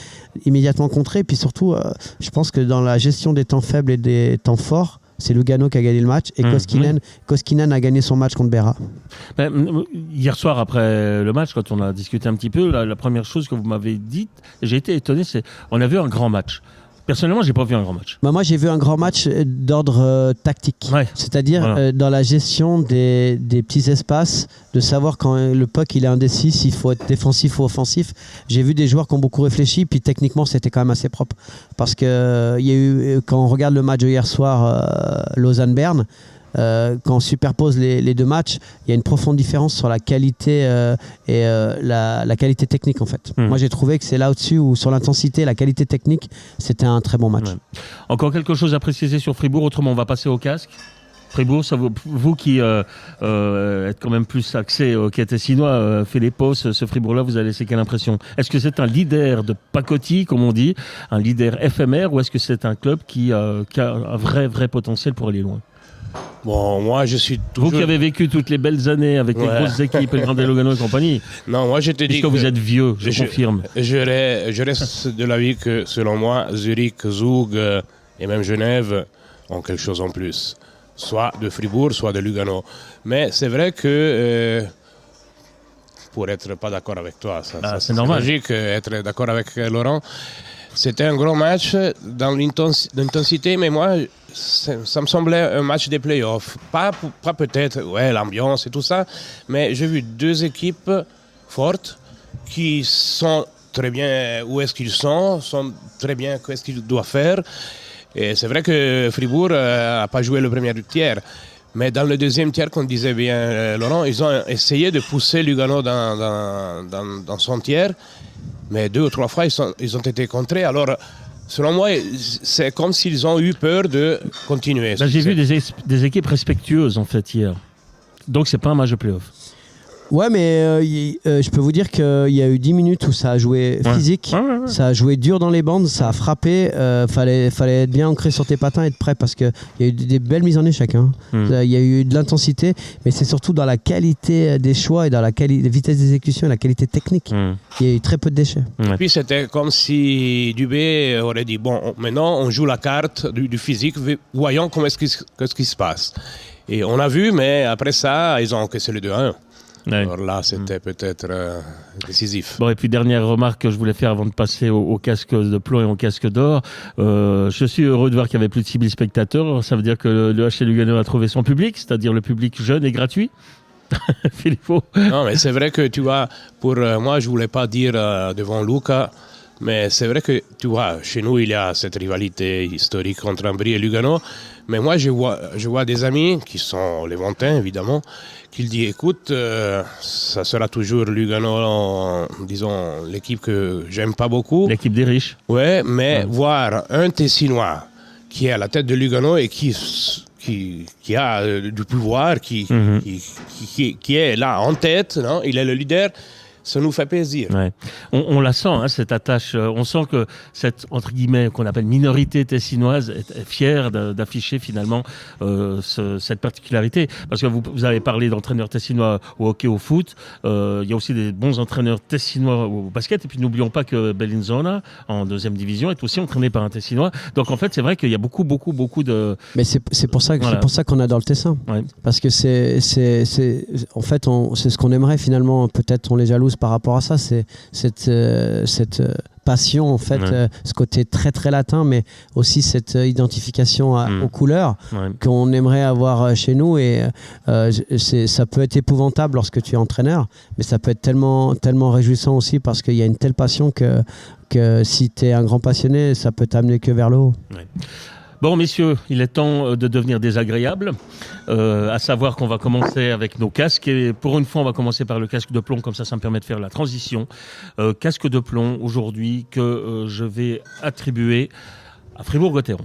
immédiatement contrer. Et puis surtout je pense que dans la gestion des temps faibles et des temps forts, c'est Lugano qui a gagné le match et Koskinen a gagné son match contre Berra. Hier soir, après le match, quand on a discuté un petit peu, la première chose que vous m'avez dite, et j'ai été étonné, c'est on a vu un grand match. Personnellement, j'ai pas vu un grand match. Moi, j'ai vu un grand match d'ordre tactique. C'est-à-dire dans la gestion des petits espaces, de savoir quand le puck il est indécis, s'il faut être défensif ou offensif. J'ai vu des joueurs qui ont beaucoup réfléchi, puis techniquement, c'était quand même assez propre. Parce que quand on regarde le match de hier soir, Lausanne-Berne, quand on superpose les deux matchs, il y a une profonde différence sur la qualité et la qualité technique en fait. Moi j'ai trouvé que c'est là au-dessus où sur l'intensité, la qualité technique, c'était un très bon match. Encore quelque chose à préciser sur Fribourg, autrement on va passer au casque. Fribourg, vous qui êtes quand même plus axé au hockey tessinois, Filippo, ce Fribourg-là, vous avez laissé quelle impression? Est-ce que c'est un leader de pacotille, comme on dit, un leader éphémère, ou est-ce que c'est un club qui a un vrai potentiel pour aller loin? Bon, moi, je suis toujours... Vous qui avez vécu toutes les belles années avec les grosses équipes, le Grand Lugano et compagnie. Non, moi, je te dis que vous êtes vieux, je confirme. Je reste de l'avis que, selon moi, Zurich, Zug et même Genève ont quelque chose en plus. Soit de Fribourg, soit de Lugano. Mais c'est vrai que... pour être pas d'accord avec toi, c'est normal. Logique être d'accord avec Laurent. C'était un gros match dans l'intensité, mais moi, ça me semblait un match des playoffs. Pas peut-être, l'ambiance et tout ça, mais j'ai vu deux équipes fortes qui sont très bien où est-ce qu'ils sont très bien qu'est-ce qu'ils doivent faire. Et c'est vrai que Fribourg n'a pas joué le premier tiers. Mais dans le deuxième tiers, comme disait bien Laurent, ils ont essayé de pousser Lugano dans son tiers. Mais 2 ou 3 fois, ils ont été contrés. Alors, selon moi, c'est comme s'ils ont eu peur de continuer. J'ai vu des équipes respectueuses, en fait, hier. Donc, c'est pas un match de play-off. Ouais, mais je peux vous dire qu'il y a eu 10 minutes où ça a joué physique, ça a joué dur dans les bandes, ça a frappé. Fallait être bien ancré sur tes patins et être prêt, parce qu'il y a eu des belles mises en échec. Il y a eu de l'intensité, mais c'est surtout dans la qualité des choix et dans la vitesse d'exécution et la qualité technique. Il y a eu très peu de déchets. Et puis c'était comme si Dubé aurait dit, bon, maintenant on joue la carte du physique, voyons qu'est-ce qui se passe. Et on a vu, mais après ça, ils ont encaissé le 2-1. Alors là, c'était peut-être décisif. Bon, et puis dernière remarque que je voulais faire avant de passer au casque de plomb et au casque d'or. Je suis heureux de voir qu'il y avait plus de 6000 spectateurs. Ça veut dire que le HC Lugano a trouvé son public, c'est-à-dire le public jeune et gratuit. Filippo. Non, mais c'est vrai que tu vois, pour moi, je voulais pas dire devant Luca Mais c'est vrai que, tu vois, chez nous, il y a cette rivalité historique entre Ambry et Lugano. Mais moi, je vois des amis, qui sont léventins, évidemment, qui disent, écoute, ça sera toujours Lugano, disons, l'équipe que j'aime pas beaucoup. L'équipe des riches. Ouais, mais voir un Tessinois qui est à la tête de Lugano et qui a du pouvoir, qui est là en tête, non, il est le leader. Ça nous fait plaisir. Ouais. On la sent, hein, cette attache. On sent que cette, entre guillemets, qu'on appelle minorité tessinoise est fière d'afficher finalement cette particularité. Parce que vous avez parlé d'entraîneurs tessinois au hockey, au foot. Il y a aussi des bons entraîneurs tessinois au basket. Et puis n'oublions pas que Bellinzona, en deuxième division, est aussi entraîné par un Tessinois. Donc en fait, c'est vrai qu'il y a beaucoup de... Mais c'est pour ça qu'on adore le Tessin. Ouais. Parce que en fait, c'est ce qu'on aimerait finalement. Peut-être on les jalouse par rapport à ça, c'est cette passion en fait, ce côté très très latin, mais aussi cette identification aux couleurs qu'on aimerait avoir chez nous. Et ça peut être épouvantable lorsque tu es entraîneur, mais ça peut être tellement réjouissant aussi parce qu'il y a une telle passion que si tu es un grand passionné, ça peut t'amener que vers le haut. Ouais. Bon, messieurs, il est temps de devenir désagréable, à savoir qu'on va commencer avec nos casques. Et pour une fois, on va commencer par le casque de plomb, comme ça me permet de faire la transition. Casque de plomb, aujourd'hui, que je vais attribuer à Fribourg-Gotteron.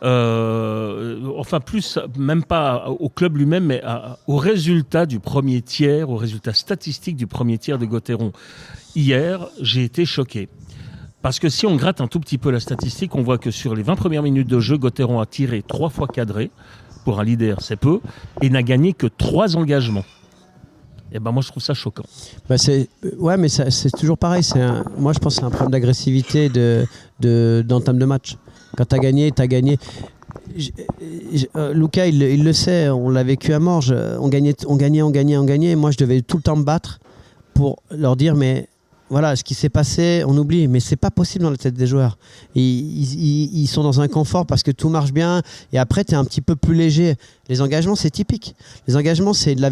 Enfin, plus, même pas au club lui-même, mais au résultat du premier tiers, au résultat statistique du premier tiers de Gotteron. Hier, j'ai été choqué. Parce que si on gratte un tout petit peu la statistique, on voit que sur les 20 premières minutes de jeu, Gotteron a tiré 3 fois cadré. Pour un leader, c'est peu. Et n'a gagné que 3 engagements. Et ben moi, je trouve ça choquant. Ouais, mais c'est toujours pareil. Moi, je pense que c'est un problème d'agressivité d'entame de match. Quand tu as gagné, tu as gagné. Luca, il le sait. On l'a vécu à Morges. On gagnait. Moi, je devais tout le temps me battre pour leur dire, mais... Voilà, ce qui s'est passé, on oublie, mais c'est pas possible dans la tête des joueurs. Ils sont dans un confort parce que tout marche bien, et après, tu es un petit peu plus léger. Les engagements, c'est typique. Les engagements, c'est de la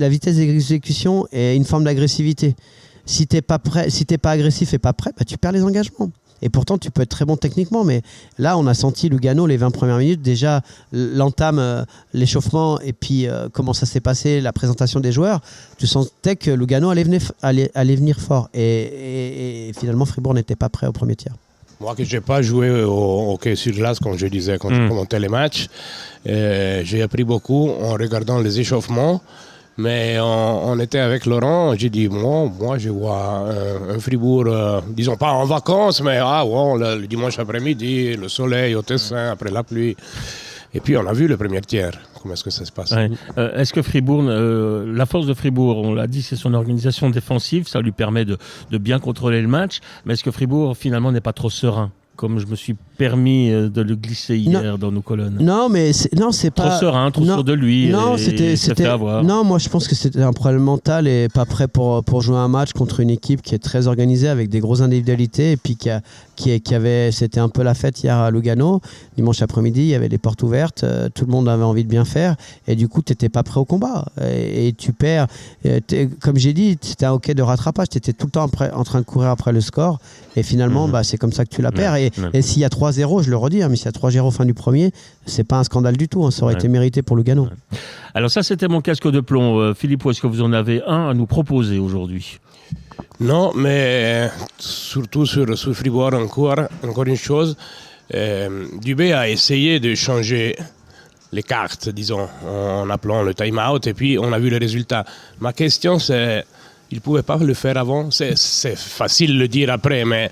vitesse d'exécution et une forme d'agressivité. Si t'es pas prêt, si t'es pas agressif et pas prêt, bah, tu perds les engagements. Et pourtant, tu peux être très bon techniquement, mais là, on a senti Lugano les 20 premières minutes, déjà l'entame, l'échauffement, et puis comment ça s'est passé, la présentation des joueurs. Tu sentais que Lugano allait venir fort. Et finalement, Fribourg n'était pas prêt au premier tiers. Moi, que je n'ai pas joué au hockey sur glace, comme je disais quand je commentais les matchs, j'ai appris beaucoup en regardant les échauffements. Mais on était avec Laurent, j'ai dit, moi je vois un Fribourg, disons pas en vacances, mais le dimanche après-midi, le soleil au Tessin, après la pluie. Et puis on a vu le premier tiers, comment est-ce que ça se passe. Ouais. Est-ce que Fribourg, la force de Fribourg, on l'a dit, c'est son organisation défensive, ça lui permet de bien contrôler le match, mais est-ce que Fribourg finalement n'est pas trop serein ? Comme je me suis permis de le glisser hier dans nos colonnes. Non, mais c'est pas... Trop serein, trop sûr de lui. Non, c'était fait avoir. Non, moi je pense que c'était un problème mental et pas prêt pour jouer un match contre une équipe qui est très organisée avec des grosses individualités et puis qui avait... C'était un peu la fête hier à Lugano. Dimanche après-midi, il y avait les portes ouvertes, tout le monde avait envie de bien faire et du coup, tu n'étais pas prêt au combat. Et tu perds. Comme j'ai dit, c'était un hockey de rattrapage. Tu étais tout le temps en train de courir après le score et finalement, c'est comme ça que tu la perds. Et s'il y a 3-0, je le redis, mais s'il y a 3-0 fin du premier, c'est pas un scandale du tout. Ça aurait été mérité pour Lugano. Ouais. Alors ça, c'était mon casque de plomb. Philippe, est-ce que vous en avez un à nous proposer aujourd'hui ? Non, mais surtout sur Fribourg, encore une chose. Dubé a essayé de changer les cartes, disons, en appelant le time-out, et puis on a vu le résultat. Ma question, c'est, il ne pouvait pas le faire avant. C'est facile de le dire après, mais...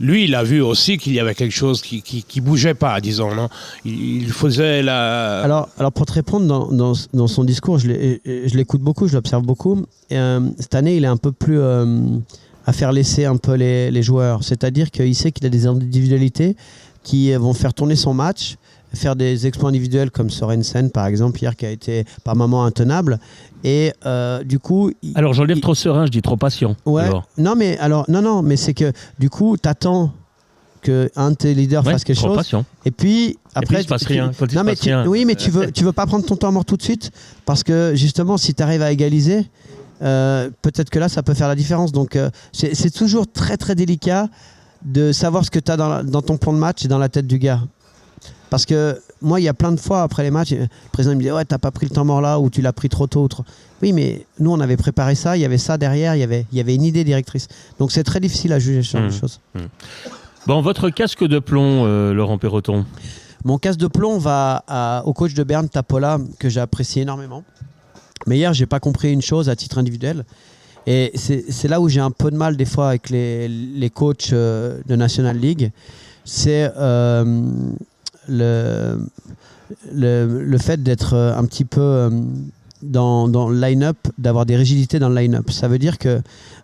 Lui, il a vu aussi qu'il y avait quelque chose qui bougeait pas, disons, non ? Il faisait la... Alors pour te répondre, dans son discours, je l'écoute beaucoup, je l'observe beaucoup. Et, cette année, il est un peu plus à faire laisser un peu les joueurs. C'est-à-dire qu'il sait qu'il a des individualités qui vont faire tourner son match, faire des exploits individuels comme Sorensen, par exemple, hier, qui a été par moments intenable. Et du coup... Alors, j'enlève trop serein, je dis trop patient. Ouais. Non, mais c'est que du coup, t'attends qu'un de tes leaders fasse quelque chose. Patient. Et puis, après... il se passe rien. Oui, mais tu veux pas prendre ton temps mort tout de suite parce que, justement, si tu arrives à égaliser, peut-être que là, ça peut faire la différence. Donc, c'est toujours très, très délicat de savoir ce que tu as dans ton plan de match et dans la tête du gars. Parce que moi, il y a plein de fois après les matchs, le président me disait ouais, t'as pas pris le temps mort là ou tu l'as pris trop tôt. Oui, mais nous, on avait préparé ça, il y avait ça derrière, il y avait une idée directrice. Donc c'est très difficile à juger ce genre de choses. Bon, votre casque de plomb, Laurent Perroton. Mon casque de plomb va au coach de Berne, Tapola, que j'ai apprécié énormément. Mais hier, j'ai pas compris une chose à titre individuel. Et c'est là où j'ai un peu de mal des fois avec les coachs de National League. C'est le fait d'être un petit peu dans le line-up, d'avoir des rigidités dans le line-up. Ça veut dire que...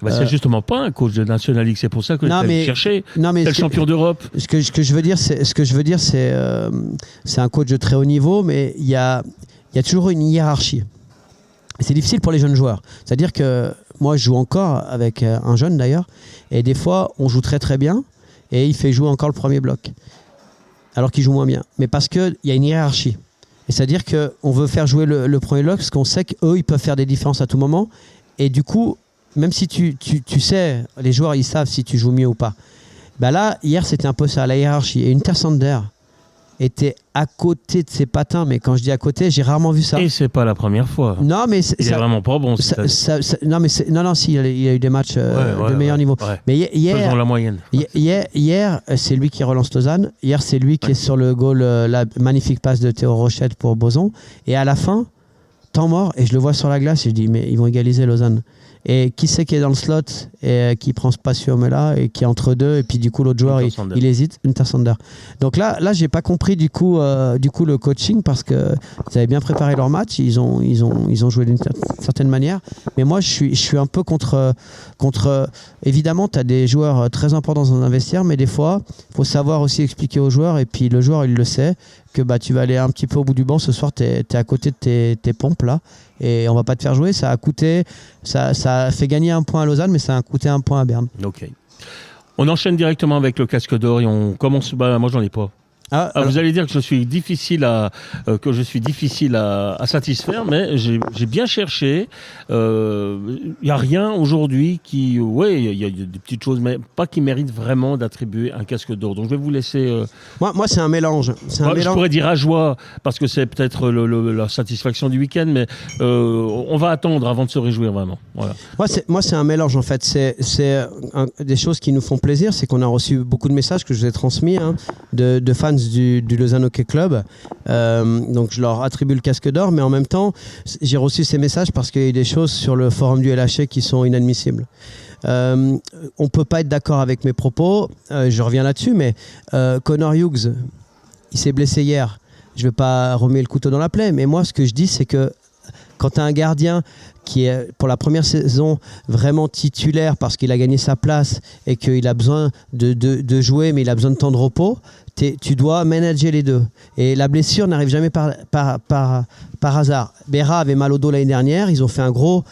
c'est justement pas un coach de National League, c'est pour ça que tu as cherché. C'est le champion d'Europe. Ce que je veux dire, c'est un coach de très haut niveau, mais il y a toujours une hiérarchie. C'est difficile pour les jeunes joueurs. C'est-à-dire que moi, je joue encore avec un jeune d'ailleurs, et des fois, on joue très très bien, et il fait jouer encore le premier bloc, alors qu'il joue moins bien. Mais parce qu'il y a une hiérarchie. Et c'est-à-dire qu'on veut faire jouer le premier bloc, parce qu'on sait qu'eux, ils peuvent faire des différences à tout moment. Et du coup, même si tu sais, les joueurs, ils savent si tu joues mieux ou pas. Bah là, hier, c'était un peu ça, la hiérarchie. Et Inter Sander était à côté de ses patins, mais quand je dis à côté, j'ai rarement vu ça. Et c'est pas la première fois. Non, mais il est vraiment pas bon. Si, il a eu des matchs de meilleur niveau. Ouais. Mais hier, faisons la moyenne. Hier, c'est lui qui relance Lausanne. Hier, c'est lui qui est sur le goal, la magnifique passe de Théo Rochette pour Boson. Et à la fin, temps mort, et je le vois sur la glace, et je dis, mais ils vont égaliser Lausanne. Et qui c'est qui est dans le slot et qui prend ce patio-là et qui est entre deux, et puis du coup l'autre joueur il hésite, Inter Sander. Donc là j'ai pas compris du coup le coaching, parce que ils avaient bien préparé leur match, ils ont joué d'une certaine manière, mais moi je suis un peu contre évidemment tu as des joueurs très importants dans un vestiaire, mais des fois faut savoir aussi expliquer aux joueurs, et puis le joueur il le sait que tu vas aller un petit peu au bout du banc ce soir, t'es à côté de tes pompes là, et on va pas te faire jouer. Ça a coûté, ça a fait gagner un point à Lausanne, mais ça a coûté un point à Berne. Ok. On enchaîne directement avec le casque d'or et on commence. Moi j'en ai pas. Vous allez dire que je suis difficile à satisfaire, mais j'ai bien cherché. Il n'y a rien aujourd'hui qui... Oui, il y a des petites choses, mais pas qui méritent vraiment d'attribuer un casque d'or. Donc je vais vous laisser... Moi c'est un mélange. Je pourrais dire à joie, parce que c'est peut-être la satisfaction du week-end, mais on va attendre avant de se réjouir vraiment. Voilà. Moi c'est un mélange en fait. C'est des choses qui nous font plaisir, c'est qu'on a reçu beaucoup de messages que je vous ai transmis de fans du Lausanne Hockey Club, donc je leur attribue le casque d'or, mais en même temps j'ai reçu ces messages parce qu'il y a des choses sur le forum du LHC qui sont inadmissibles. On peut pas être d'accord avec mes propos, je reviens là-dessus, mais Connor Hughes, il s'est blessé hier, je vais pas remettre le couteau dans la plaie, mais moi ce que je dis c'est que quand tu as un gardien qui est pour la première saison vraiment titulaire parce qu'il a gagné sa place et qu'il a besoin de jouer, mais il a besoin de temps de repos, tu dois manager les deux. Et la blessure n'arrive jamais par hasard. Berra avait mal au dos l'année dernière, ils ont fait un gros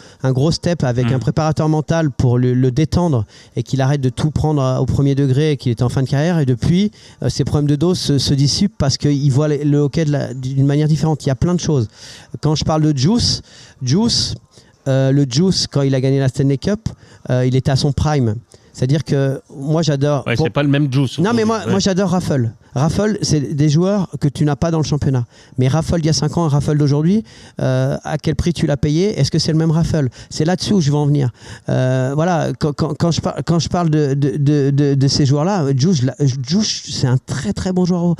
step avec un préparateur mental pour le détendre et qu'il arrête de tout prendre au premier degré et qu'il est en fin de carrière. Et depuis, ses problèmes de dos se dissipent parce qu'il voit le hockey d'une manière différente. Il y a plein de choses. Quand je parle de Juice, le Juice, quand il a gagné la Stanley Cup, il était à son prime. C'est-à-dire que moi j'adore... Ouais, c'est pas le même Juice. Non mais moi j'adore Raffle. Raffle, c'est des joueurs que tu n'as pas dans le championnat. Mais Raffle d'il y a 5 ans et Raffle d'aujourd'hui, à quel prix tu l'as payé? Est-ce que c'est le même Raffle? C'est là-dessus où je veux en venir. Voilà, quand je parle de ces joueurs-là, Juice, c'est un très très bon joueur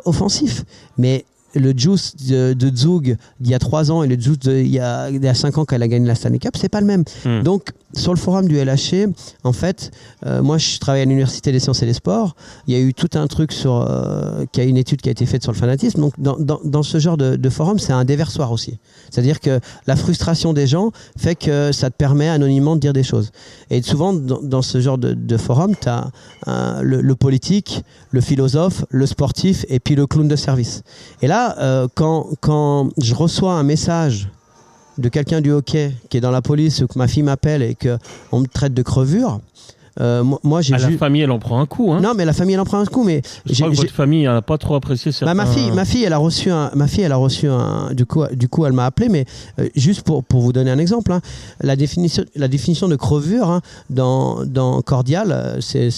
offensif. Mais le Juice de Zug d'il y a 3 ans et le Juice d'il y a 5 ans quand elle a gagné la Stanley Cup, c'est pas le même. Donc sur le forum du LHC, en fait, moi je travaille à l'Université des sciences et des sports, il y a eu tout un truc qui a une étude qui a été faite sur le fanatisme. Donc dans ce genre de forum, c'est un déversoir aussi. C'est-à-dire que la frustration des gens fait que ça te permet anonymement de dire des choses. Et souvent dans ce genre de forum, tu as le politique, le philosophe, le sportif et puis le clown de service. Et là, quand je reçois un message de quelqu'un du hockey qui est dans la police ou que ma fille m'appelle et qu'on me traite de crevure, moi j'ai la famille, elle en prend un coup. Hein. Non, mais la famille, elle en prend un coup. Mais je crois que votre famille n'a pas trop apprécié certains... ma fille, elle a reçu un. Du coup, elle m'a appelé. Mais juste pour vous donner un exemple, hein, la définition de crevure hein, dans Cordial, c'est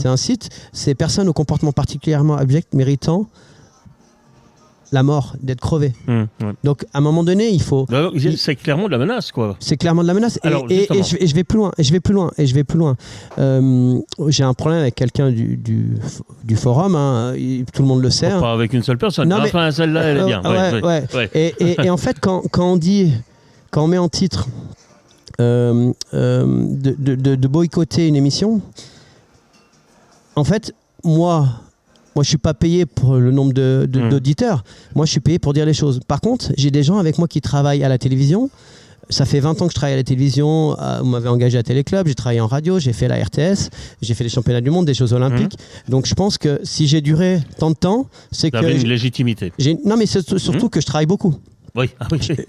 un site. C'est personne au comportement particulièrement abject méritant la mort, d'être crevé. Donc, à un moment donné, il faut... C'est clairement de la menace, quoi. C'est clairement de la menace. Alors, et je vais plus loin. J'ai un problème avec quelqu'un du forum. Hein, tout le monde le sait. Pas avec une seule personne. Non, mais, enfin, celle-là, elle est bien. Ouais. Et en fait, quand on met en titre de boycotter une émission, en fait, moi, je suis pas payé pour le nombre d'auditeurs. Moi, je suis payé pour dire les choses. Par contre, j'ai des gens avec moi qui travaillent à la télévision. Ça fait 20 ans que je travaille à la télévision. On m'avait engagé à Téléclub. J'ai travaillé en radio. J'ai fait la RTS. J'ai fait les championnats du monde, des Jeux Olympiques. Donc, je pense que si j'ai duré tant de temps, c'est que... Vous avez une légitimité. Non, mais c'est surtout que je travaille beaucoup. Oui.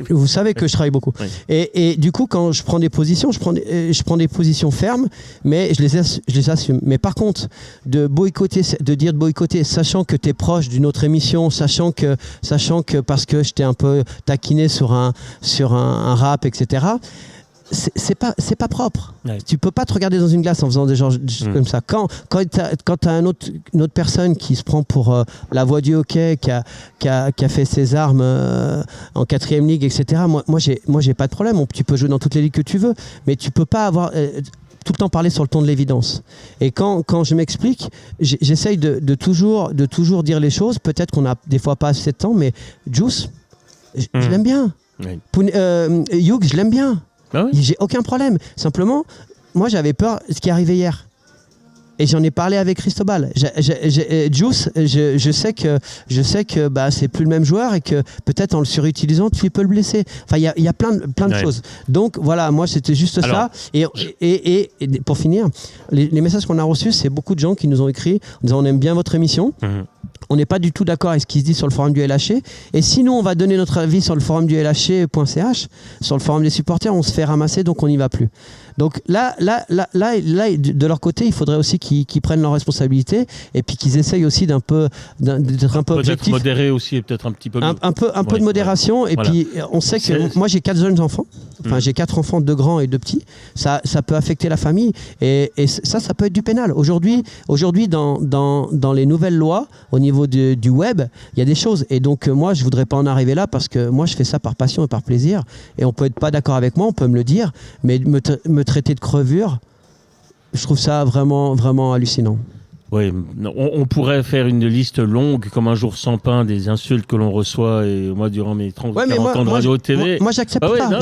Vous savez que je travaille beaucoup. Oui. Et du coup, quand je prends des positions, je prends des positions fermes, mais je les assume. Mais par contre, de dire de boycotter, sachant que tu es proche d'une autre émission, sachant que parce que je t'ai un peu taquiné sur un rap, etc., c'est pas propre. Ouais. Tu peux pas te regarder dans une glace en faisant des choses comme ça. Quand t'as une autre personne qui se prend pour la voix du hockey, qui a fait ses armes en 4e ligue, etc. Moi j'ai pas de problème. Tu peux jouer dans toutes les ligues que tu veux, mais tu peux pas avoir tout le temps parler sur le ton de l'évidence. Et quand je m'explique, j'essaye de toujours dire les choses. Peut-être qu'on a des fois pas assez de temps, mais Juice, je l'aime bien. Oui. Hughes, je l'aime bien. Ah oui. J'ai aucun problème. Simplement, moi j'avais peur de ce qui est arrivé hier. Et j'en ai parlé avec Cristobal. Juice, je sais que c'est plus le même joueur et que peut-être en le surutilisant, tu peux le blesser. Enfin, il y a plein de choses. Donc voilà, moi c'était juste ça. Et pour finir, les messages qu'on a reçus, c'est beaucoup de gens qui nous ont écrit en disant on aime bien votre émission. On n'est pas du tout d'accord avec ce qui se dit sur le forum du LHC. Et sinon, on va donner notre avis sur le forum du LHC.ch, sur le forum des supporters, on se fait ramasser, donc on n'y va plus. Donc là, de leur côté, il faudrait aussi qu'ils prennent leurs responsabilités et puis qu'ils essayent aussi d'être un peu objectifs. Peut-être modérer aussi, peut-être un petit peu. Un peu de modération. Et puis, on sait que moi, j'ai 4 jeunes enfants. Enfin, j'ai 4 enfants, 2 grands et 2 petits. Ça peut affecter la famille. Et ça peut être du pénal. Aujourd'hui, dans les nouvelles lois, au niveau du web, il y a des choses. Et donc, moi, je ne voudrais pas en arriver là parce que moi, je fais ça par passion et par plaisir. Et on peut être pas d'accord avec moi, on peut me le dire. Mais me traiter de crevure, je trouve ça vraiment, vraiment hallucinant. Oui, on pourrait faire une liste longue, comme un jour sans pain, des insultes que l'on reçoit. Et moi, durant mes 30 40 ans de radio et TV... Moi, j'accepte pas.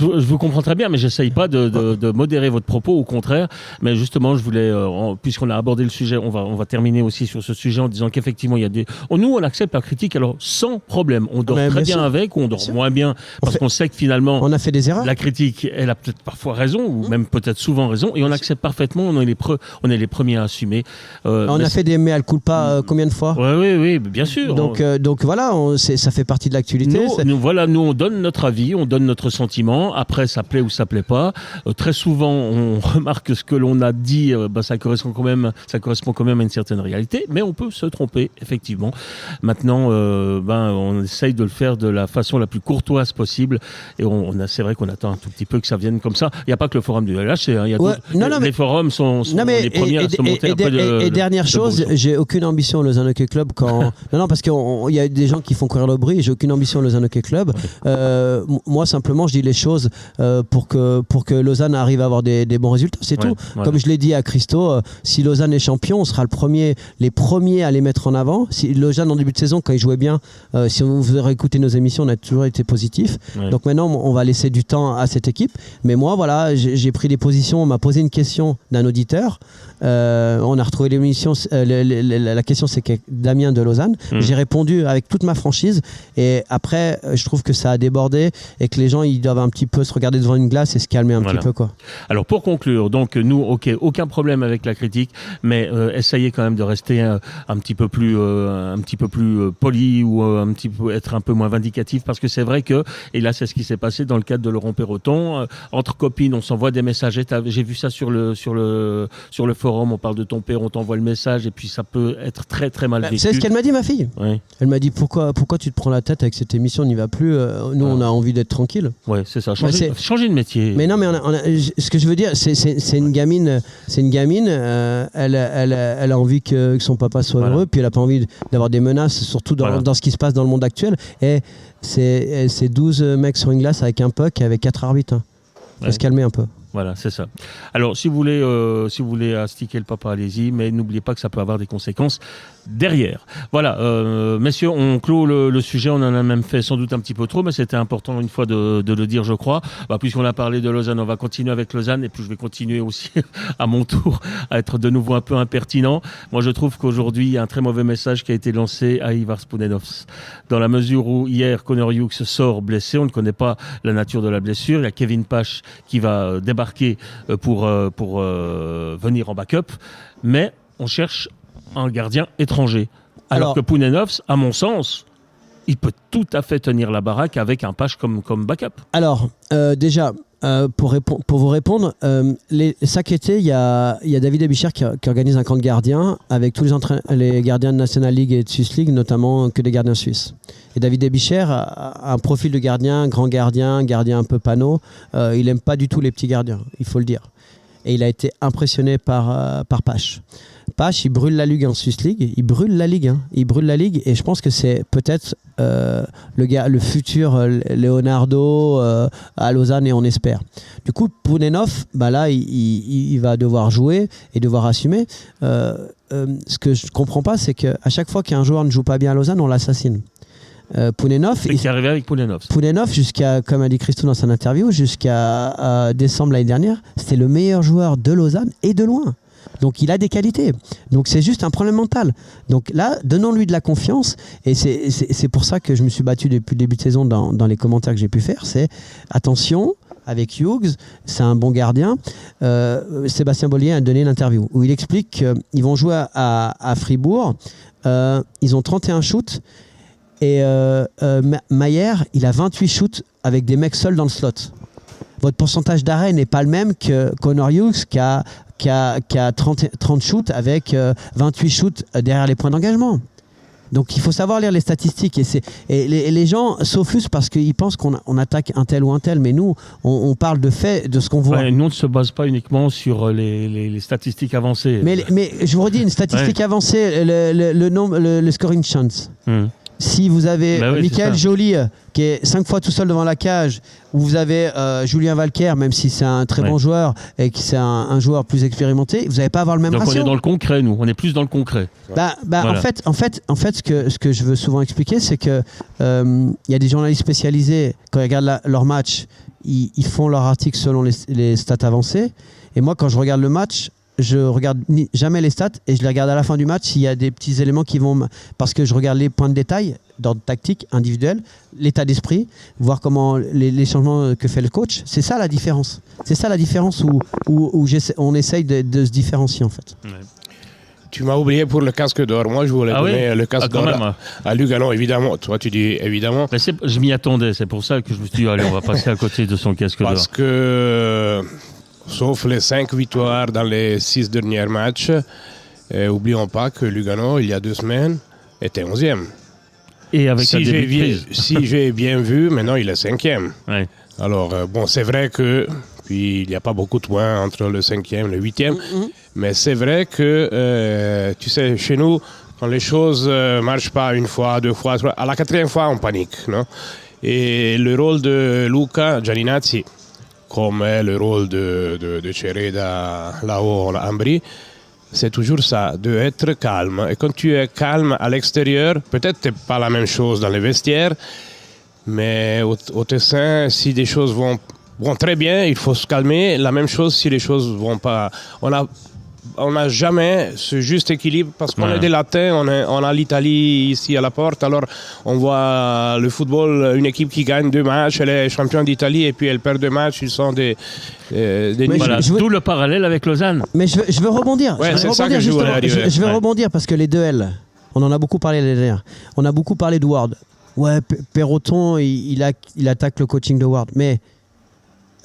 Je vous comprends très bien, mais j'essaye pas de modérer votre propos, au contraire. Mais justement, je voulais, puisqu'on a abordé le sujet, on va terminer aussi sur ce sujet en disant qu'effectivement, il y a des... Nous, on accepte la critique, alors sans problème. On dort très bien avec, ou on dort moins bien, parce qu'on sait que finalement... On a fait des erreurs. La critique, elle a peut-être parfois raison, ou même peut-être souvent raison, et on accepte parfaitement, on est les premiers à assumer. On a fait des mea culpa combien de fois ? Oui, bien sûr. Donc voilà, ça fait partie de l'actualité. Nous, on donne notre avis, on donne notre sentiment. Après, ça plaît ou ça plaît pas. Très souvent, on remarque que ce que l'on a dit, ça correspond quand même à une certaine réalité, mais on peut se tromper, effectivement. Maintenant, on essaye de le faire de la façon la plus courtoise possible. Et c'est vrai qu'on attend un tout petit peu que ça vienne comme ça. Il n'y a pas que le forum du LHC. Il y a les forums sont les premiers à se monter après et dernière chose, j'ai aucune ambition au Lausanne Hockey Club non, parce qu'il y a des gens qui font courir le bruit. J'ai aucune ambition au Lausanne Hockey Club. Moi, simplement, je dis les choses pour que Lausanne arrive à avoir des bons résultats. C'est tout. Voilà. Comme je l'ai dit à Christo, si Lausanne est champion, on sera les premiers à les mettre en avant. Si Lausanne, en début de saison, quand ils jouaient bien, si vous avez écouté nos émissions, on a toujours été positif. Ouais. Donc maintenant, on va laisser du temps à cette équipe. Mais moi, voilà, j'ai pris des positions. On m'a posé une question d'un auditeur. On a retrouvé l'émission, la question c'est que Damien de Lausanne. J'ai répondu avec toute ma franchise et après je trouve que ça a débordé et que les gens ils doivent un petit peu se regarder devant une glace et se calmer un petit peu quoi. Alors pour conclure, donc nous aucun problème avec la critique, mais essayez quand même de rester un petit peu plus poli ou être un peu moins vindicatif parce que c'est vrai que, et là c'est ce qui s'est passé dans le cadre de Laurent Perroton, entre copines on s'envoie des messages, j'ai vu ça sur le forum, on parle de ton père, on t'envoie le message et puis ça peut être très très mal vécu. C'est ce qu'elle m'a dit ma fille. Oui. Elle m'a dit pourquoi tu te prends la tête avec cette émission, on n'y va plus, nous on a envie d'être tranquille. Ouais, c'est ça, changer de métier. Mais non mais ce que je veux dire c'est une gamine, elle a envie que son papa soit heureux, puis elle a pas envie d'avoir des menaces, surtout dans ce qui se passe dans le monde actuel. Et c'est 12 mecs sur une glace avec un puck avec 4 arbitres. Faut se calmer un peu. Voilà, c'est ça. Alors, si vous voulez astiquer le papa, allez-y, mais n'oubliez pas que ça peut avoir des conséquences derrière. Voilà, messieurs, on clôt le sujet, on en a même fait sans doute un petit peu trop, mais c'était important une fois de le dire, je crois. Puisqu'on a parlé de Lausanne, on va continuer avec Lausanne, et puis je vais continuer aussi à mon tour à être de nouveau un peu impertinent. Moi, je trouve qu'aujourd'hui, il y a un très mauvais message qui a été lancé à Ivar Spunenovs. Dans la mesure où hier, Connor Hughes sort blessé, on ne connaît pas la nature de la blessure, il y a Kevin Pache qui va débarquer pour venir en backup, mais on cherche un gardien étranger. Alors que Pounenovs, à mon sens, il peut tout à fait tenir la baraque avec un Pache comme backup. Alors, déjà, pour vous répondre, chaque été, il y a David Abichir qui organise un camp de gardiens avec tous les gardiens de National League et de Swiss League, notamment que des gardiens suisses. Et David Abichir a un profil de gardien, grand gardien un peu panneau. Il n'aime pas du tout les petits gardiens, il faut le dire. Et il a été impressionné par Pache. Pache, il brûle la Ligue en Swiss League. Il brûle la Ligue. Et je pense que c'est peut-être le futur Leonardo à Lausanne, et on espère. Du coup, Pounenovs, là, il va devoir jouer et devoir assumer. Ce que je ne comprends pas, c'est qu'à chaque fois qu'un joueur ne joue pas bien à Lausanne, on l'assassine. Pounenovs, c'est qui est arrivé avec Pounenovs, comme a dit Christo dans son interview, jusqu'à décembre l'année dernière, c'était le meilleur joueur de Lausanne et de loin. Donc il a des qualités. Donc c'est juste un problème mental. Donc là, donnons-lui de la confiance. Et c'est pour ça que je me suis battu depuis le début de saison dans les commentaires que j'ai pu faire. C'est attention, avec Hughes, c'est un bon gardien. Sébastien Bollier a donné l'interview où il explique qu'ils vont jouer à Fribourg. Ils ont 31 shoots. Et Mayer, il a 28 shoots avec des mecs seuls dans le slot. Votre pourcentage d'arrêt n'est pas le même que Connor Hughes qui a 30 shoots avec 28 shoots derrière les points d'engagement. Donc il faut savoir lire les statistiques. Et les gens s'offusquent parce qu'ils pensent qu'on attaque un tel ou un tel. Mais nous, on parle de fait, de ce qu'on voit. Nous, on ne se base pas uniquement sur les statistiques avancées. Mais je vous redis, une statistique avancée, le scoring chance. Si vous avez Michael Joly qui est 5 fois tout seul devant la cage, ou vous avez Julien Valquer, même si c'est un très bon joueur et que c'est un joueur plus expérimenté, vous n'allez pas avoir le même ratio. Donc on est dans le concret, nous. On est plus dans le concret. Voilà. En fait, ce que je veux souvent expliquer, c'est que y a des journalistes spécialisés, quand ils regardent leur match, ils font leur article selon les stats avancées. Et moi, quand je regarde le match, je regarde jamais les stats et je les regarde à la fin du match s'il y a des petits éléments qui vont... Parce que je regarde les points de détail d'ordre tactique, individuel, l'état d'esprit, voir comment les changements que fait le coach. C'est ça la différence. C'est ça la différence où on essaye de se différencier en fait. Ouais. Tu m'as oublié pour le casque d'or. Moi, je voulais donner le casque d'or à Lugano, évidemment. Toi, tu dis évidemment. Mais je m'y attendais. C'est pour ça que je me suis dit, allez, on va passer à côté de son casque d'or. Parce que... Sauf les 5 victoires dans les 6 derniers matchs. N'oublions pas que Lugano, il y a 2 semaines, était 11e. Et avec si j'ai bien vu, maintenant il est 5e. Ouais. Alors, c'est vrai que puis il n'y a pas beaucoup de points entre le 5e et le 8e. Mais c'est vrai que, tu sais, chez nous, quand les choses ne marchent pas une fois, 2 fois, 3, à la 4e fois, on panique. Non? Et le rôle de Luca Gianinazzi, comme est le rôle de Cereda là-haut en Ambrie, c'est toujours ça, d'être calme. Et quand tu es calme à l'extérieur, peut-être que ce n'est pas la même chose dans les vestiaires, mais au Tessin, si des choses vont très bien, il faut se calmer. La même chose si les choses ne vont pas. On a on n'a jamais ce juste équilibre parce qu'on est des Latins, on a l'Italie ici à la porte, alors on voit le football, une équipe qui gagne 2 matchs, elle est championne d'Italie et puis elle perd 2 matchs, ils sont des voilà, d'où le parallèle avec Lausanne. Mais je veux rebondir. Ouais, c'est ça que je voulais arriver. Je vais rebondir parce que les duels, on en a beaucoup parlé l'année dernière. On a beaucoup parlé de Ward. Ouais, Perroton, il attaque le coaching de Ward. Mais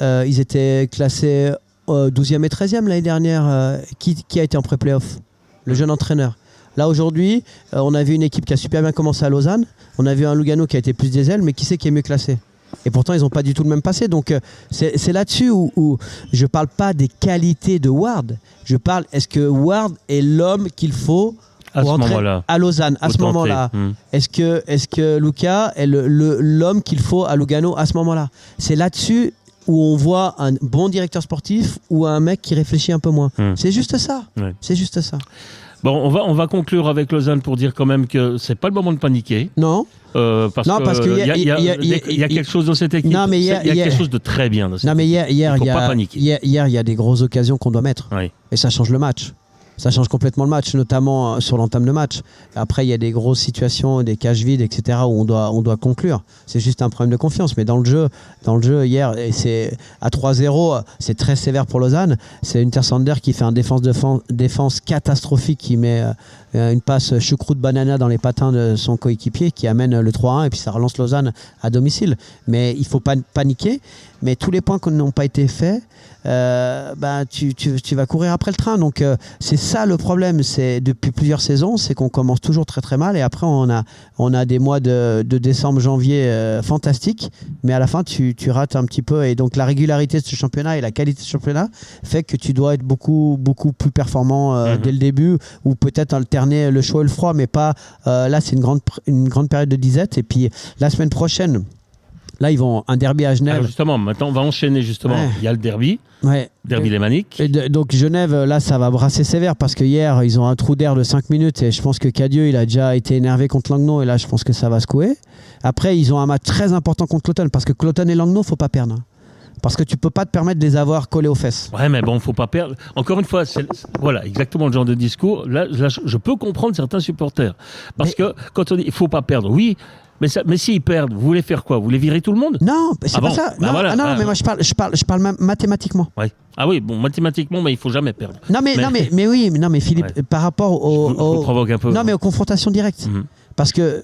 ils étaient classés 12e et 13e l'année dernière. Qui a été en pré-playoff ? Le jeune entraîneur. Là, aujourd'hui, on a vu une équipe qui a super bien commencé à Lausanne. On a vu un Lugano qui a été plus des ailes, mais qui c'est qui est mieux classé ? Et pourtant, ils n'ont pas du tout le même passé. Donc, c'est là-dessus où je ne parle pas des qualités de Ward. Je parle, est-ce que Ward est l'homme qu'il faut pour entrer à Lausanne à ce moment-là. Est-ce que Luca est l'homme qu'il faut à Lugano à ce moment-là ? C'est là-dessus où on voit un bon directeur sportif ou un mec qui réfléchit un peu moins. C'est juste ça. Ouais. C'est juste ça. Bon, on va conclure avec Lausanne pour dire quand même que c'est pas le moment de paniquer. Non. Parce qu'il y a quelque chose dans cette équipe. Non, mais il y a quelque chose de très bien dans cette équipe. Non, mais hier, il y a des grosses occasions qu'on doit mettre. Oui. Et ça change le match. Ça change complètement le match, notamment sur l'entame de match. Après, il y a des grosses situations, des cages vides, etc., où on doit conclure. C'est juste un problème de confiance. Mais dans le jeu hier, et c'est à 3-0, c'est très sévère pour Lausanne. C'est Untersander qui fait un défense catastrophique, qui met une passe choucroute banana dans les patins de son coéquipier, qui amène le 3-1, et puis ça relance Lausanne à domicile. Mais il ne faut pas paniquer. Mais tous les points qui n'ont pas été faits, tu vas courir après le train. Donc c'est ça le problème, c'est depuis plusieurs saisons, c'est qu'on commence toujours très très mal et après on a des mois de décembre, janvier fantastiques, mais à la fin tu rates un petit peu. Et donc la régularité de ce championnat et la qualité de ce championnat fait que tu dois être beaucoup beaucoup plus performant dès le début, ou peut-être alterner le chaud et le froid, mais pas là. C'est une grande période de disette. Et puis la semaine prochaine, là, ils vont un derby à Genève. Alors justement, maintenant, on va enchaîner justement. Ouais. Il y a le derby, derby lémanique. Donc Genève, là, ça va brasser sévère parce que hier, ils ont un trou d'air de 5 minutes et je pense que Cadieux, il a déjà été énervé contre Langnau et là, je pense que ça va secouer. Après, ils ont un match très important contre Cloton parce que Cloton et Langnau, faut pas perdre. Parce que tu peux pas te permettre de les avoir collés aux fesses. Ouais, mais bon, faut pas perdre. Encore une fois, voilà, exactement le genre de discours. Là, je peux comprendre certains supporters. Parce que quand on dit il faut pas perdre, oui. Mais s'ils perdent, vous voulez faire quoi ? Vous voulez virer tout le monde ? Non, c'est pas ça. Non, voilà. Mais moi je parle même mathématiquement. Ouais. Ah oui, bon, mathématiquement, mais il faut jamais perdre. Non, mais Philippe, par rapport provoque un peu. Non, mais aux confrontations directes. Parce que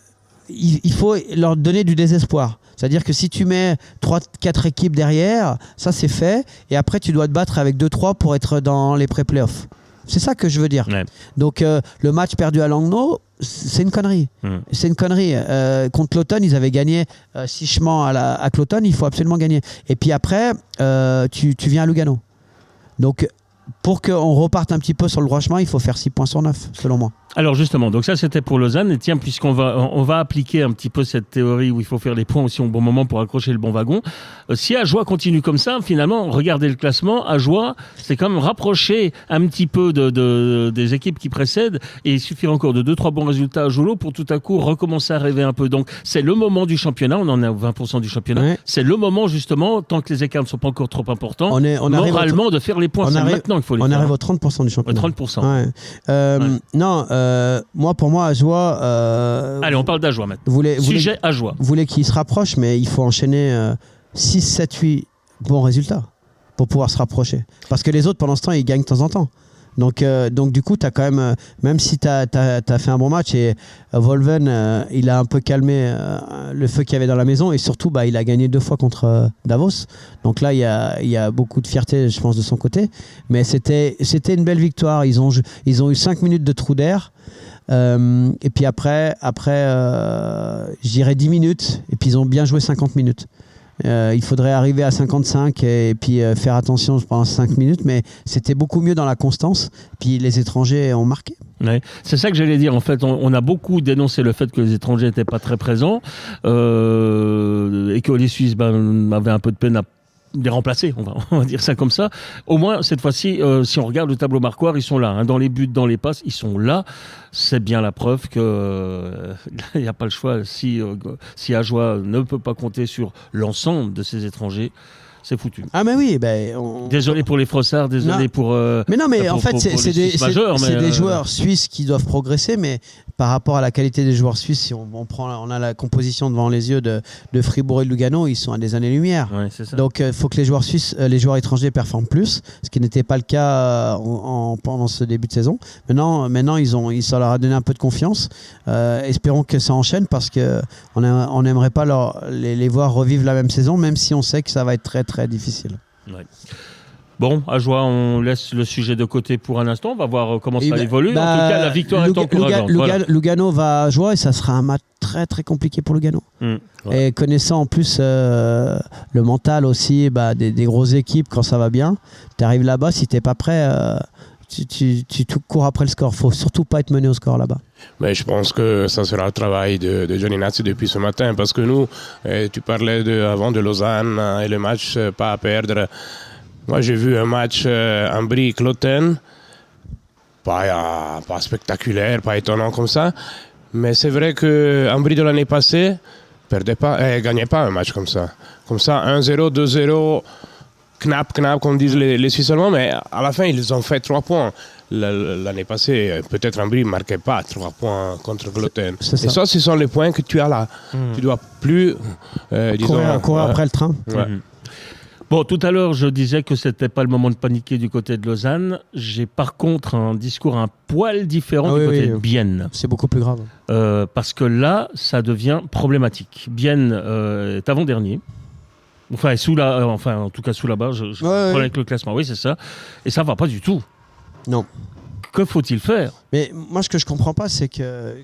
il faut leur donner du désespoir. C'est-à-dire que si tu mets 3-4 équipes derrière, ça c'est fait. Et après, tu dois te battre avec 2-3 pour être dans les pré-playoffs. C'est ça que je veux dire. Ouais. Donc, le match perdu à Langnau, c'est une connerie. C'est une connerie. Contre Cloton, ils avaient gagné sèchement à Cloton. Il faut absolument gagner. Et puis après, tu viens à Lugano. Donc, pour qu'on reparte un petit peu sur le droit chemin, il faut faire 6 points sur 9, selon moi. Alors justement, donc ça c'était pour Lausanne. Et tiens, puisqu'on va appliquer un petit peu cette théorie où il faut faire les points aussi au bon moment pour accrocher le bon wagon. Si Ajoie continue comme ça, finalement, regardez le classement. Ajoie, c'est quand même rapproché un petit peu des équipes qui précèdent. Et il suffit encore de 2-3 bons résultats à Joulot pour tout à coup recommencer à rêver un peu. Donc c'est le moment du championnat. On en est à 20% du championnat. Ouais. C'est le moment justement, tant que les écarts ne sont pas encore trop importants, moralement de faire les points. C'est maintenant qu'il faut les faire. On arrive aux 30% du championnat. 30%. Ouais. Non. Pour moi, Ajoie. Allez, on parle d'Ajoie maintenant. Sujet Ajoie. Vous voulez qu'il se rapproche, mais il faut enchaîner 6, 7, 8 bons résultats pour pouvoir se rapprocher. Parce que les autres, pendant ce temps, ils gagnent de temps en temps. Donc du coup, tu as quand même si tu as fait un bon match, et Wolven, il a un peu calmé le feu qu'il y avait dans la maison, et surtout, il a gagné 2 fois contre Davos. Donc là, il y a beaucoup de fierté, je pense, de son côté. Mais c'était une belle victoire. Ils ont eu 5 minutes de trou d'air. Et puis après je dirais 10 minutes. Et puis ils ont bien joué 50 minutes. Il faudrait arriver à 55 et puis faire attention pendant 5 minutes, mais c'était beaucoup mieux dans la constance. Puis les étrangers ont marqué. Ouais. C'est ça que j'allais dire. En fait, on a beaucoup dénoncé le fait que les étrangers n'étaient pas très présents et que les Suisses avaient un peu de peine à les remplacer, on va dire ça comme ça. Au moins, cette fois-ci, si on regarde le tableau marquoir, ils sont là. Dans les buts, dans les passes, ils sont là. C'est bien la preuve que il n'y a pas le choix. Si Ajoie ne peut pas compter sur l'ensemble de ces étrangers, c'est foutu. Ah mais oui, désolé pour les Frossards, désolé pour. Mais non, mais en fait, c'est des joueurs suisses qui doivent progresser, mais par rapport à la qualité des joueurs suisses, si on a la composition devant les yeux de Fribourg et de Lugano, ils sont à des années-lumière. Ouais, c'est ça. Donc il faut que les joueurs suisses, les joueurs étrangers performent plus, ce qui n'était pas le cas pendant ce début de saison. Maintenant, ça leur a donné un peu de confiance. Espérons que ça enchaîne parce qu'on n'aimerait pas les voir revivre la même saison, même si on sait que ça va être très très difficile. Ouais. Bon, Ajoie, on laisse le sujet de côté pour un instant. On va voir comment ça évolue. En tout cas, la victoire est encourageante. Lugano va à Ajoie et ça sera un match très très compliqué pour Lugano. Et connaissant en plus le mental aussi des grosses équipes quand ça va bien, tu arrives là-bas, si tu n'es pas prêt, tu cours après le score. Il ne faut surtout pas être mené au score là-bas. Mais je pense que ça sera le travail de Johnny Nazzi depuis ce matin parce que nous, tu parlais avant de Lausanne et le match pas à perdre. Moi, j'ai vu un match Ambry-Cloten, pas spectaculaire, pas étonnant comme ça. Mais c'est vrai que Ambry de l'année passée gagnait pas un match comme ça. Comme ça, 1-0, 2-0, knapp, comme disent les Suisses allemands. Mais à la fin, ils ont fait 3 points. L'année passée, peut-être Ambry ne marquait pas 3 points contre Cloten. Et ça, ce sont les points que tu as là. Tu dois plus, courir après le train. Ouais. Bon, tout à l'heure, je disais que c'était pas le moment de paniquer du côté de Lausanne. J'ai par contre un discours un poil différent du côté de Bienne. C'est beaucoup plus grave. Parce que là, ça devient problématique. Bienne est avant-dernier. Enfin, en tout cas sous la barre. Je prends avec le classement. Oui, c'est ça. Et ça va pas du tout. Non. Que faut-il faire ? Mais moi, ce que je comprends pas, c'est que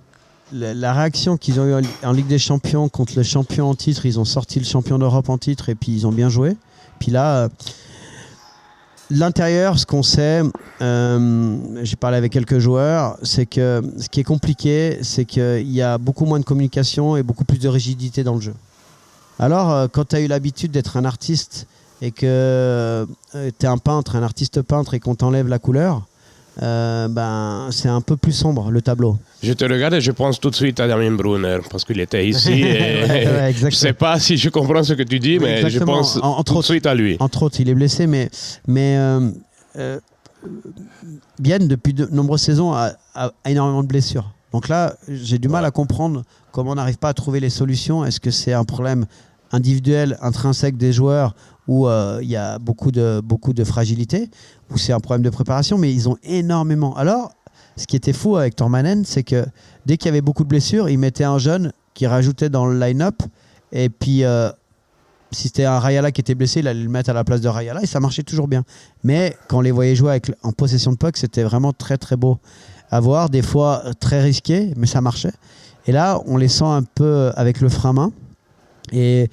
la réaction qu'ils ont eue en Ligue des Champions contre le champion en titre, ils ont sorti le champion d'Europe en titre et puis ils ont bien joué. Puis là, l'intérieur, ce qu'on sait, j'ai parlé avec quelques joueurs, c'est que ce qui est compliqué, c'est qu'il y a beaucoup moins de communication et beaucoup plus de rigidité dans le jeu. Alors, quand tu as eu l'habitude d'être un artiste et que tu es un artiste peintre et qu'on t'enlève la couleur, c'est un peu plus sombre le tableau. Je te regarde et je pense tout de suite à Damien Brunner parce qu'il était ici et je ne sais pas si je comprends ce que tu dis, mais exactement. Je pense tout de suite à lui. Entre autres, il est blessé, mais Bienne, depuis de nombreuses saisons, a énormément de blessures. Donc là, j'ai du mal à comprendre comment on n'arrive pas à trouver les solutions. Est-ce que c'est un problème individuel, intrinsèque des joueurs où il y a beaucoup de fragilité, ou c'est un problème de préparation, mais ils ont énormément. Alors, ce qui était fou avec Tormanen, c'est que dès qu'il y avait beaucoup de blessures, il mettait un jeune qui rajoutait dans le line-up, et puis si c'était un Rayala qui était blessé, il allait le mettre à la place de Rayala, et ça marchait toujours bien. Mais quand on les voyait jouer en possession de puck, c'était vraiment très très beau à voir, des fois très risqué, mais ça marchait. Et là, on les sent un peu avec le frein à main. Et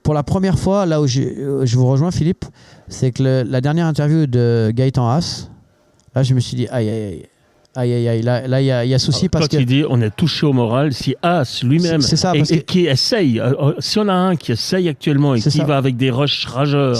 pour la première fois, là où je vous rejoins, Philippe, c'est que la dernière interview de Gaëtan Haas, là je me suis dit aïe, là il y a souci parce que... Quand il dit on est touché au moral, si Haas lui-même et qui essaye, si on a un qui essaye actuellement et qui va avec des rushs rageurs,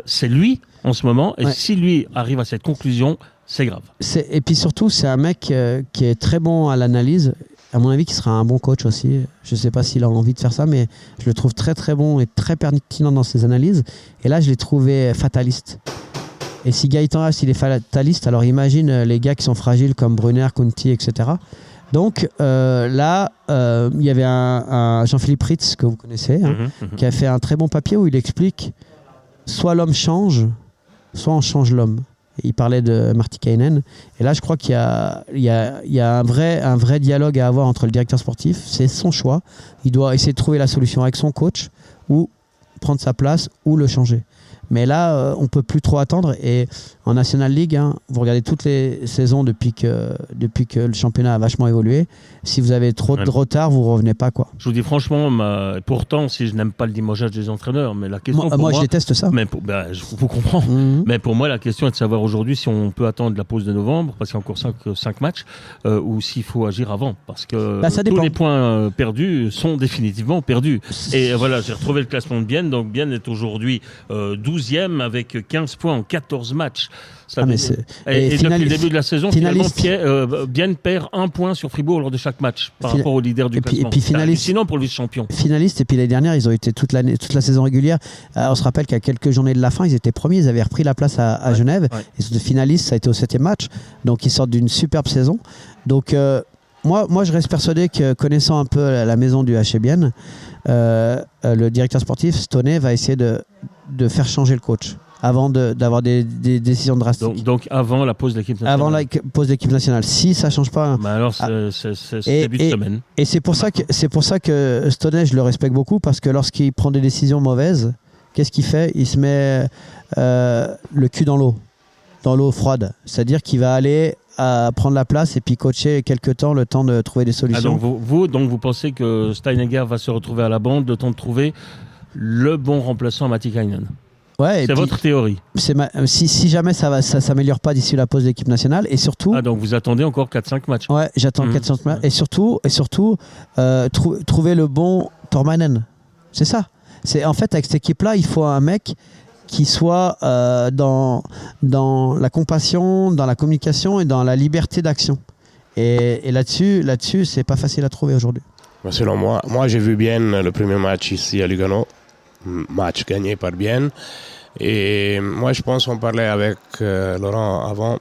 c'est lui en ce moment, et si lui arrive à cette conclusion, c'est grave. Et puis surtout, c'est un mec qui est très bon à l'analyse. À mon avis, qui sera un bon coach aussi. Je ne sais pas s'il a envie de faire ça, mais je le trouve très très bon et très pertinent dans ses analyses. Et là, je l'ai trouvé fataliste. Et si Gaëtan Haas, il est fataliste, alors imagine les gars qui sont fragiles comme Brunner, Kunti, etc. Donc là, il y avait un Jean-Philippe Ritz, que vous connaissez, qui a fait un très bon papier où il explique soit l'homme change, soit on change l'homme. Il parlait de Martikainen. Et là, je crois qu'il y a un vrai dialogue à avoir entre le directeur sportif. C'est son choix. Il doit essayer de trouver la solution avec son coach ou prendre sa place ou le changer. Mais là, on ne peut plus trop attendre. Et en National League, vous regardez toutes les saisons depuis que le championnat a vachement évolué. Si vous avez trop de retard, vous ne revenez pas, quoi. Je vous dis franchement, pourtant, si je n'aime pas le limogeage des entraîneurs, mais la question moi je déteste ça. Mais je vous comprends. Mais pour moi, la question est de savoir aujourd'hui si on peut attendre la pause de novembre, parce qu'il y a encore 5 matchs, ou s'il faut agir avant. Parce que tous les points perdus sont définitivement perdus. Et voilà, j'ai retrouvé le classement de Bienne. Donc Bienne est aujourd'hui 12 12e avec 15 points en 14 matchs. Et depuis le début de la saison, Bienne perd 1 point sur Fribourg lors de chaque match par rapport au leader du classement. C'est hallucinant pour le vice-champion. Finaliste, et puis l'année dernière, ils ont été toute la saison régulière. On se rappelle qu'à quelques journées de la fin, ils étaient premiers, ils avaient repris la place à Genève. Ils sont finalistes, ça a été au 7e match. Donc ils sortent d'une superbe saison. Donc moi, je reste persuadé que, connaissant un peu la maison du HC Bienne, le directeur sportif, Stoney, va essayer de faire changer le coach avant d'avoir des décisions drastiques. Donc avant la pause de l'équipe nationale. Avant la pause de l'équipe nationale. Si ça ne change pas... alors c'est début de semaine. Et c'est pour ça que Stoney, je le respecte beaucoup, parce que lorsqu'il prend des décisions mauvaises, qu'est-ce qu'il fait ? Il se met le cul dans l'eau froide. C'est-à-dire qu'il va aller à prendre la place et puis coacher quelques temps, le temps de trouver des solutions. Donc vous pensez que Steinegger va se retrouver à la bande, le temps de trouver le bon remplaçant à Matikainen. Ouais, c'est votre théorie. Si jamais ça s'améliore pas d'ici la pause de l'équipe nationale, et surtout... donc vous attendez encore 4-5 matchs. Ouais, j'attends 4-5 matchs. Et surtout trouver le bon Tormanen. C'est ça. En fait, avec cette équipe-là, il faut un mec qui soit dans la compassion, dans la communication et dans la liberté d'action. Et là-dessus, c'est pas facile à trouver aujourd'hui. Selon moi j'ai vu Bienne le premier match ici à Lugano, match gagné par Bienne. Et moi, je pense qu'on parlait avec Laurent avant.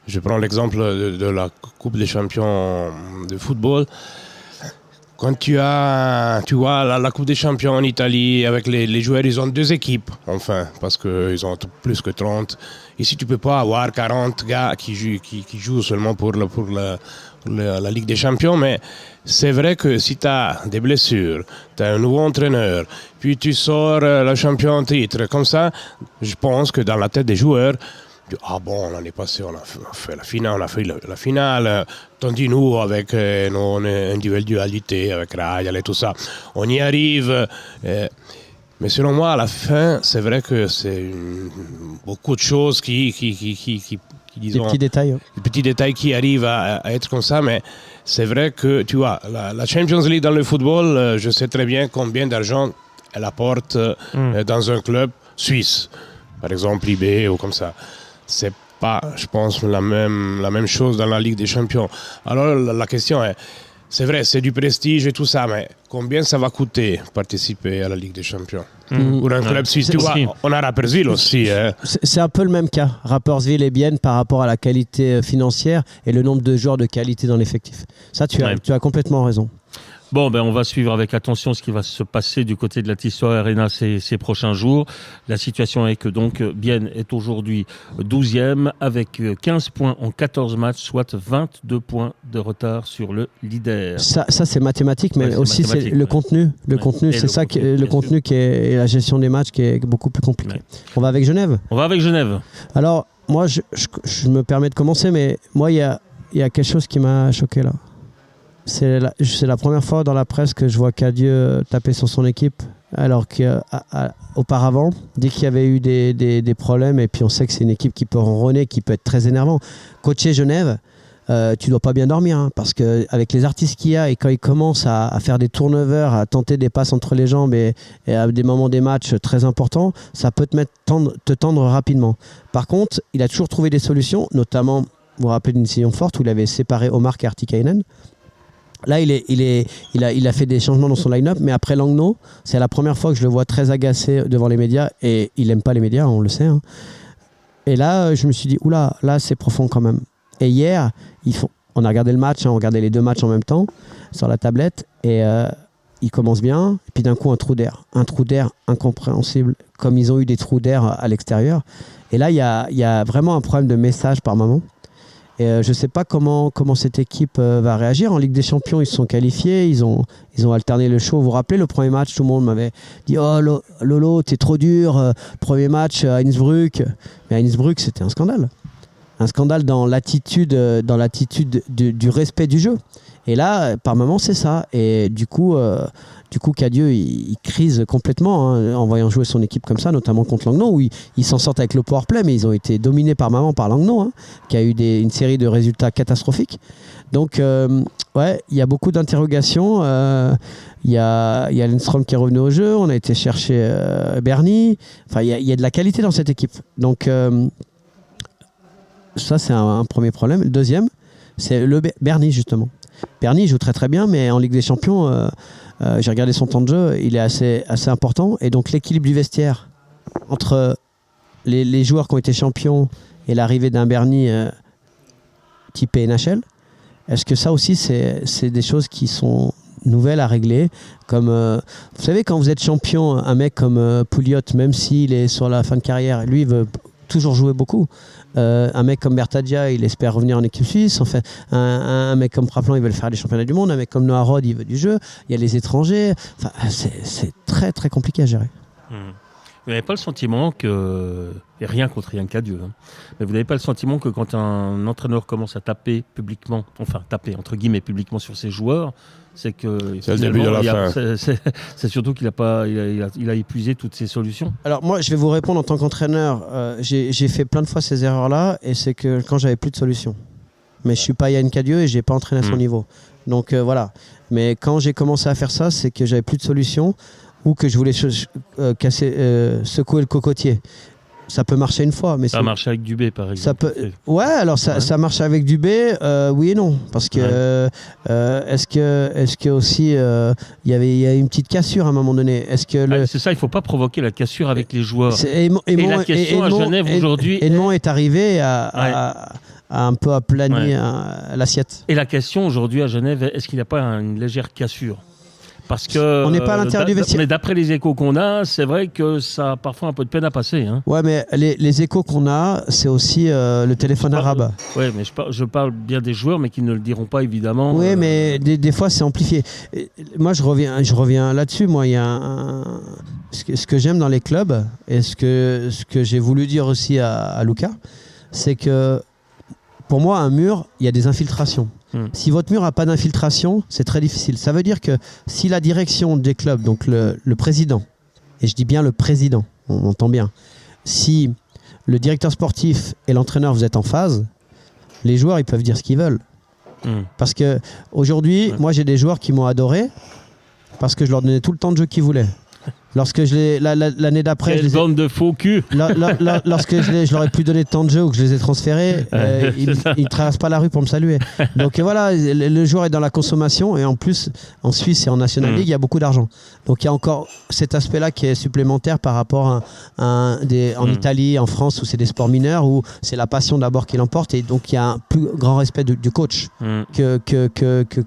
Je prends l'exemple de la Coupe des champions de football. Quand tu vois la Coupe des champions en Italie, avec les joueurs, ils ont 2 équipes, enfin, parce qu'ils ont plus que 30. Ici, tu ne peux pas avoir 40 gars qui jouent seulement pour la Ligue des champions, mais c'est vrai que si tu as des blessures, tu as un nouveau entraîneur, puis tu sors le champion en titre, comme ça, je pense que dans la tête des joueurs, l'année passée, on a fait la finale, tandis nous, avec nos individualités, avec Rajal et tout ça, on y arrive. Mais selon moi, à la fin, c'est vrai que c'est beaucoup de choses qui disons, des petits détails qui arrivent à être comme ça, mais c'est vrai que, tu vois, la Champions League dans le football, je sais très bien combien d'argent elle apporte dans un club suisse, par exemple IB ou comme ça. C'est pas, je pense, la même chose dans la Ligue des Champions. Alors la question est, c'est vrai, c'est du prestige et tout ça, mais combien ça va coûter participer à la Ligue des Champions pour un club suisse? Tu vois, on a Rapperswil aussi. C'est un peu le même cas, Rapperswil et Bienne, par rapport à la qualité financière et le nombre de joueurs de qualité dans l'effectif. Ça, tu as complètement raison. Bon, on va suivre avec attention ce qui va se passer du côté de la Tissot Arena ces prochains jours. La situation est que donc Bienne est aujourd'hui 12e avec 15 points en 14 matchs, soit 22 points de retard sur le leader. Ça c'est mathématique, mais aussi c'est le contenu. Le contenu, c'est ça, le contenu qui est la gestion des matchs qui est beaucoup plus compliqué. Ouais. On va avec Genève. Alors, moi, je me permets de commencer, mais moi, il y a quelque chose qui m'a choqué là. C'est la première fois dans la presse que je vois Cadieux taper sur son équipe, alors qu'auparavant, dès qu'il y avait eu des problèmes, et puis on sait que c'est une équipe qui peut ronronner, qui peut être très énervant. Coacher Genève, tu dois pas bien dormir, parce qu'avec les artistes qu'il y a, et quand il commence à faire des turnovers, à tenter des passes entre les jambes et à des moments des matchs très importants, ça peut te tendre rapidement. Par contre, il a toujours trouvé des solutions, notamment, vous vous rappelez d'une décision forte où il avait séparé Omar et Artikainen. Là, il a fait des changements dans son line-up, mais après Langnau, c'est la première fois que je le vois très agacé devant les médias, et il n'aime pas les médias, on le sait. Et là, je me suis dit, oula, là, c'est profond quand même. Et hier, on a regardé le match, on regardait les 2 matchs en même temps sur la tablette, et il commence bien, et puis d'un coup, un trou d'air incompréhensible, comme ils ont eu des trous d'air à l'extérieur. Et là, il y a vraiment un problème de message par moment. Et je ne sais pas comment cette équipe va réagir. En Ligue des Champions, ils se sont qualifiés, ils ont alterné le show. Vous vous rappelez, le premier match, tout le monde m'avait dit « Oh Lolo, t'es trop dur, premier match à Innsbruck ». Mais à Innsbruck, c'était un scandale. Un scandale dans l'attitude du respect du jeu. Et là, par moments, c'est ça. Et du coup, Cadieux, il crise complètement en voyant jouer son équipe comme ça, notamment contre Langnau, où ils s'en sortent avec le powerplay, mais ils ont été dominés par moments par Langnau, qui a eu une série de résultats catastrophiques. Donc, il y a beaucoup d'interrogations. Il y a Lindstrom qui est revenu au jeu. On a été chercher Bernie. Enfin, il y a de la qualité dans cette équipe. Donc, ça, c'est un premier problème. Le deuxième, c'est le Bernie, justement. Bernie joue très très bien, mais en Ligue des Champions, j'ai regardé son temps de jeu, il est assez important. Et donc, l'équilibre du vestiaire entre les joueurs qui ont été champions et l'arrivée d'un Bernie type NHL, est-ce que ça aussi, c'est des choses qui sont nouvelles à régler, comme vous savez, quand vous êtes champion, un mec comme Pouliot, même s'il est sur la fin de carrière, lui il veut toujours jouer beaucoup. Un mec comme Bertadia, il espère revenir en équipe suisse. En fait, un mec comme Praplan, il veut faire les championnats du monde. Un mec comme Noah Rod, il veut du jeu. Il y a les étrangers. Enfin, c'est très très compliqué à gérer. Vous n'avez pas le sentiment que, et rien contre Yann Cadieux, mais vous n'avez pas le sentiment que quand un entraîneur commence à taper publiquement, enfin taper entre guillemets publiquement sur ses joueurs, c'est que c'est le début de la fin. C'est surtout qu'il a épuisé toutes ses solutions. Alors moi, je vais vous répondre en tant qu'entraîneur. J'ai fait plein de fois ces erreurs-là, et c'est que quand j'avais plus de solutions. Mais je suis pas Yann Cadieux et j'ai pas entraîné à son niveau. Donc voilà. Mais quand j'ai commencé à faire ça, c'est que j'avais plus de solutions ou que je voulais secouer le cocotier. Ça peut marcher une fois, mais ça marche avec Dubé, par exemple. Ça marche avec Dubé, oui et non, parce que est-ce que aussi il y a une petite cassure à un moment donné. C'est ça, il faut pas provoquer la cassure avec les joueurs. La question à Genève aujourd'hui. Edmond est arrivé à un peu aplanir l'assiette. Et la question aujourd'hui à Genève, est-ce qu'il n'y a pas une légère cassure? Parce que on n'est pas à l'intérieur du vestiaire. Mais d'après les échos qu'on a, c'est vrai que ça a parfois un peu de peine à passer. Ouais, mais les échos qu'on a, c'est aussi le téléphone arabe. Oui, mais je parle bien des joueurs, mais qui ne le diront pas évidemment. Oui, mais des fois c'est amplifié. Moi, je reviens là-dessus. Moi, il y a ce que j'aime dans les clubs et ce que j'ai voulu dire aussi à Luca, c'est que pour moi, un mur, il y a des infiltrations. Si votre mur n'a pas d'infiltration, c'est très difficile. Ça veut dire que si la direction des clubs, donc le président, et je dis bien le président, on entend bien, si le directeur sportif et l'entraîneur, vous êtes en phase, les joueurs, ils peuvent dire ce qu'ils veulent. Parce que aujourd'hui, moi, j'ai des joueurs qui m'ont adoré parce que je leur donnais tout le temps de jeu qu'ils voulaient. Lorsque l'année d'après, quelle bande de faux cul. Lorsque je leur ai plus donné de temps de jeu ou que je les ai transférés, ils traversent pas la rue pour me saluer. Donc voilà, le joueur est dans la consommation et en plus en Suisse et en National League, il y a beaucoup d'argent. Donc il y a encore cet aspect-là qui est supplémentaire par rapport en Italie, en France où c'est des sports mineurs où c'est la passion d'abord qui l'emporte et donc il y a un plus grand respect du coach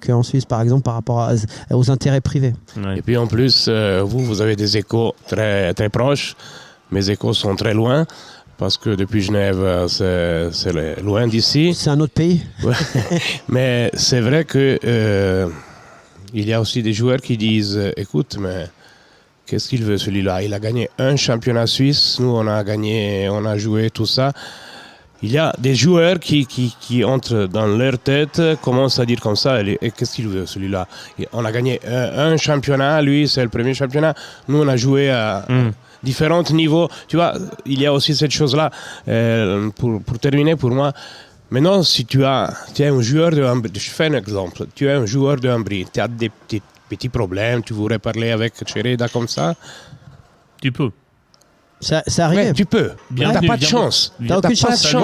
qu'en Suisse par exemple par rapport aux intérêts privés. Et puis en plus, vous avez des échos très, très proches. Mes échos sont très loin parce que depuis Genève, c'est loin d'ici. C'est un autre pays. Ouais. Mais c'est vrai que il y a aussi des joueurs qui disent écoute, mais qu'est-ce qu'il veut celui-là? Il a gagné un championnat suisse, nous on a joué tout ça. Il y a des joueurs qui entrent dans leur tête, commencent à dire comme ça, et qu'est-ce qu'il veut celui-là? On a gagné un championnat, lui c'est le premier championnat, nous on a joué à différents niveaux. Tu vois, il y a aussi cette chose-là. Pour terminer, pour moi, maintenant si tu es un joueur de Ambry, je fais un exemple, tu es un joueur de Ambry, tu as des petits problèmes, tu voudrais parler avec Cereda comme ça? Tu peux. Ça arrive. Mais tu peux. T'as pas de chance. T'as aucune chance.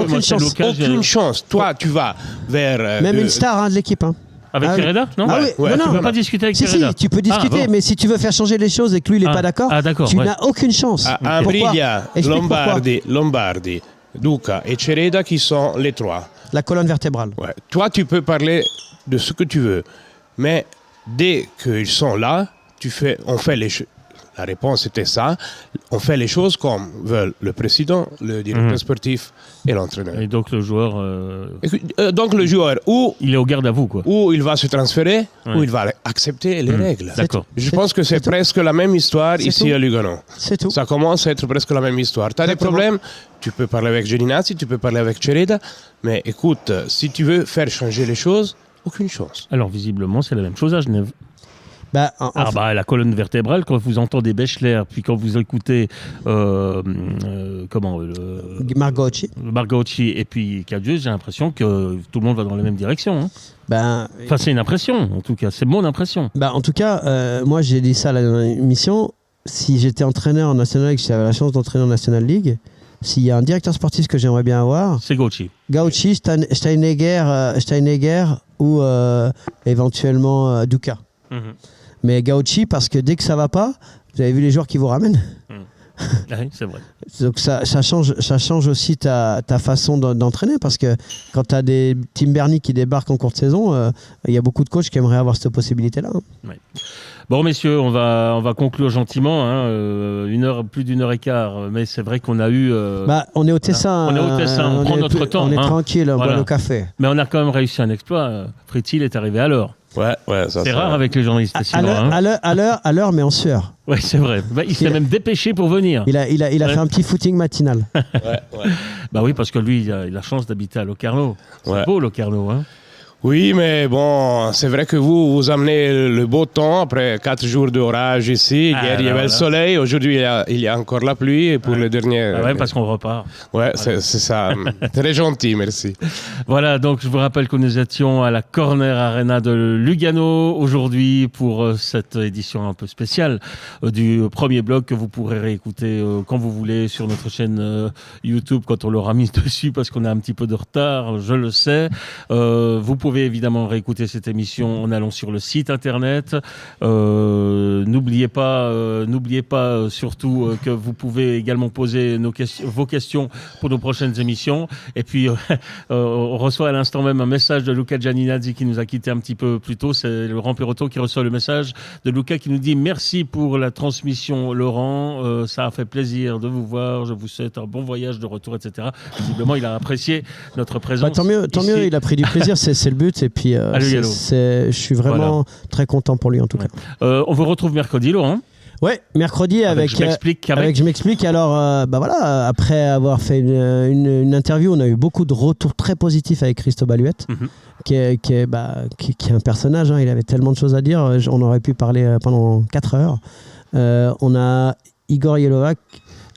Aucune chance. Toi, tu vas vers. Même une star de l'équipe. Avec Cereda, non? Ah oui, non, tu peux pas discuter avec Cereda. Si, tu peux discuter, mais si tu veux faire changer les choses et que lui, il n'est pas d'accord, tu n'as aucune chance. À Aprilia, Lombardi, Duca et Cereda qui sont les trois. La colonne vertébrale. Ouais. Toi, tu peux parler de ce que tu veux. Mais dès qu'ils sont là, on fait les choses. La réponse était ça. On fait les choses comme veulent le président, le directeur sportif et l'entraîneur. Et donc le joueur... ou il est au garde à vous, quoi. Ou il va se transférer, ou il va accepter les règles. D'accord. Je pense que c'est presque la même histoire ici à Lugano. C'est tout. Ça commence à être presque la même histoire. Tu as des problèmes, tu peux parler avec Gelinazzi, tu peux parler avec Cereda, mais écoute, si tu veux faire changer les choses, Aucune chance. Alors, visiblement, c'est la même chose à Genève. La colonne vertébrale, quand vous entendez Bechler, puis quand vous écoutez Margocci et puis Cadieux, j'ai l'impression que tout le monde va dans la même direction. C'est une impression, en tout cas. C'est mon impression. En tout cas, moi, j'ai dit ça dans l'émission. Si j'étais entraîneur en National League, si j'avais la chance d'entraîner en National League, s'il y a un directeur sportif que j'aimerais bien avoir, c'est Gauchi, Steinegger ou éventuellement Duca. Mais Gauchi, parce que dès que ça va pas, vous avez vu les joueurs qui vous ramènent. Oui, c'est vrai. Donc ça change aussi ta façon d'entraîner, parce que quand tu as des Tim Bernie qui débarquent en cours de saison, il y a beaucoup de coachs qui aimeraient avoir cette possibilité-là. Oui. Bon, messieurs, on va conclure gentiment. Plus d'une heure et quart, mais c'est vrai qu'on a eu. On est au Tessin. On prend notre temps. On est tranquille, on boit le café. Mais on a quand même réussi un exploit. Fritz est arrivé à l'heure. Ouais, ça c'est rare avec les journalistes. À l'heure, mais en sueur. Oui, c'est vrai. Il s'est même dépêché pour venir. Il a fait un petit footing matinal. Oui, parce que lui, il a la chance d'habiter à Locarno. C'est beau, Locarno, hein. Oui, mais bon, c'est vrai que vous amenez le beau temps après 4 jours d'orage ici. Hier, il y avait le soleil. Aujourd'hui, il y a encore la pluie. Et pour le dernier... parce qu'on repart. Ouais, c'est ça. Très gentil, merci. Voilà, donc je vous rappelle que nous étions à la Corner Arena de Lugano aujourd'hui pour cette édition un peu spéciale du premier blog que vous pourrez réécouter quand vous voulez sur notre chaîne YouTube quand on l'aura mise dessus, parce qu'on a un petit peu de retard, je le sais. Vous pouvez évidemment réécouter cette émission en allant sur le site internet. N'oubliez pas surtout que vous pouvez également poser vos questions pour nos prochaines émissions. Et puis on reçoit à l'instant même un message de Luca Gianninazzi qui nous a quitté un petit peu plus tôt. C'est Laurent Perotto qui reçoit le message de Luca qui nous dit: merci pour la transmission, Laurent, ça a fait plaisir de vous voir, je vous souhaite un bon voyage de retour, etc. Visiblement il a apprécié notre présence. Tant mieux, il a pris du plaisir, c'est le but, et puis je suis vraiment très content pour lui en tout cas. On vous retrouve mercredi, Laurent. Ouais, mercredi avec Je m'explique. Alors, après avoir fait une interview, on a eu beaucoup de retours très positifs avec Christo Baluette, qui est un personnage. Il avait tellement de choses à dire. On aurait pu parler pendant 4 heures. On a Igor Yelovac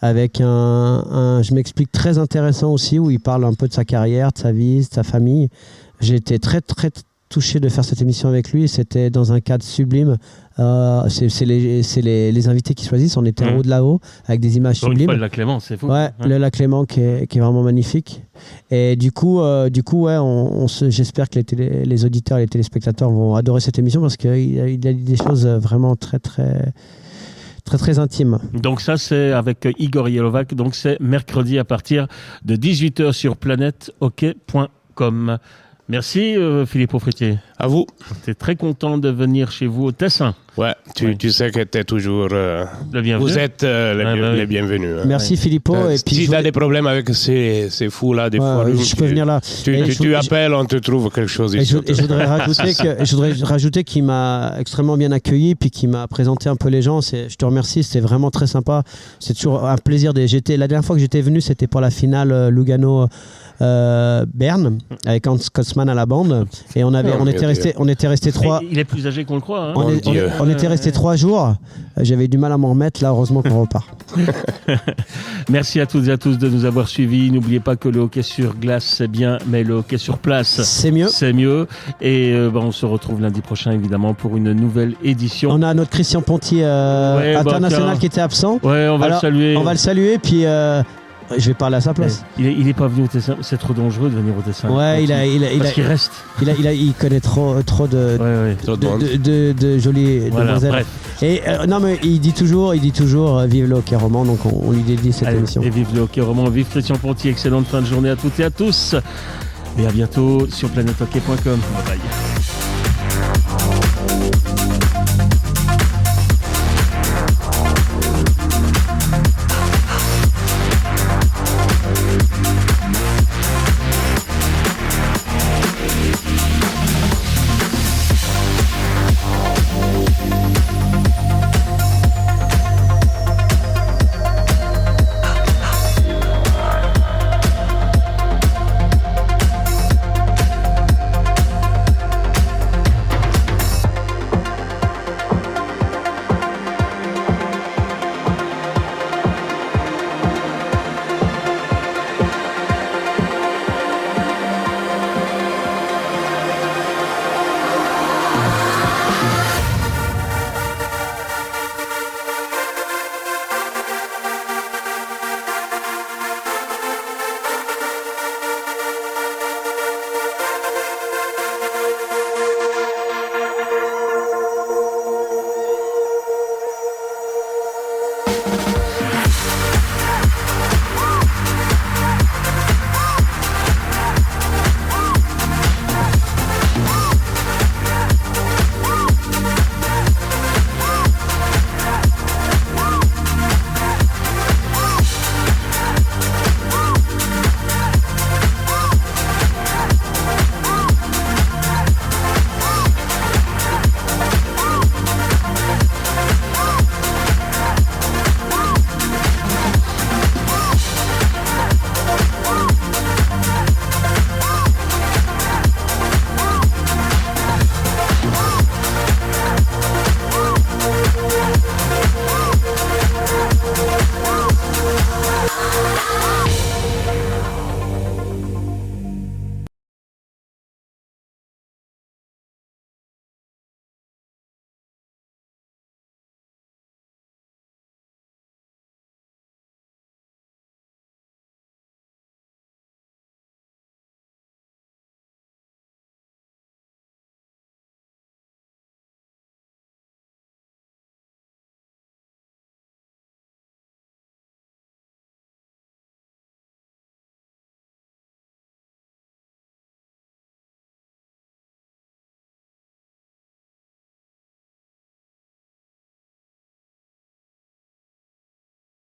avec un je m'explique très intéressant aussi, où il parle un peu de sa carrière, de sa vie, de sa famille. J'ai été très très touché de faire cette émission avec lui. C'était dans un cadre sublime. C'est les invités qui choisissent. On était en haut de là-haut avec des images sublimes. Le lac Clément, c'est fou. Ouais, le lac Clément qui est vraiment magnifique. Et du coup, j'espère que les auditeurs et les téléspectateurs vont adorer cette émission, parce qu'il a dit des choses vraiment très très très très intime. Donc ça, c'est avec Igor Yelovac. Donc c'est mercredi à partir de 18h sur planètehockey.com. Merci Filippo Fritier. À vous. J'étais très content de venir chez vous au Tessin. Ouais, tu sais que tu es toujours... le bienvenu. Vous êtes les bienvenus. Merci Filippo. Et puis, si tu as des problèmes avec ces fous-là, des fois... Je peux venir là. Tu appelles, on te trouve quelque chose ici. Je voudrais rajouter qu'il m'a extrêmement bien accueilli, puis qu'il m'a présenté un peu les gens. Je te remercie, c'était vraiment très sympa. C'est toujours un plaisir. La dernière fois que j'étais venu, c'était pour la finale Lugano... Berne, avec Hans Kotzmann à la bande, et on était resté 3. Il est plus âgé qu'on le croit. Hein. On était resté 3 jours. J'avais du mal à m'en remettre. Là, heureusement qu'on repart. Merci à toutes et à tous de nous avoir suivis. N'oubliez pas que le hockey sur glace, c'est bien, mais le hockey sur place, c'est mieux. Et on se retrouve lundi prochain, évidemment, pour une nouvelle édition. On a notre Christian Ponty international qui était absent. Ouais, on va le saluer. On va le saluer, puis... je vais parler à sa place. Il est pas venu au Tessin. C'est trop dangereux de venir au Tessin. Ouais, parce qu'il reste. Il connaît trop de jolies demoiselles. Bref. Et non, mais il dit toujours vive le hockey roman. Donc on lui dédie cette émission. Et vive le hockey roman, vive Christian Ponty. Excellente fin de journée à toutes et à tous. Et à bientôt sur planètehockey.com. Bye bye.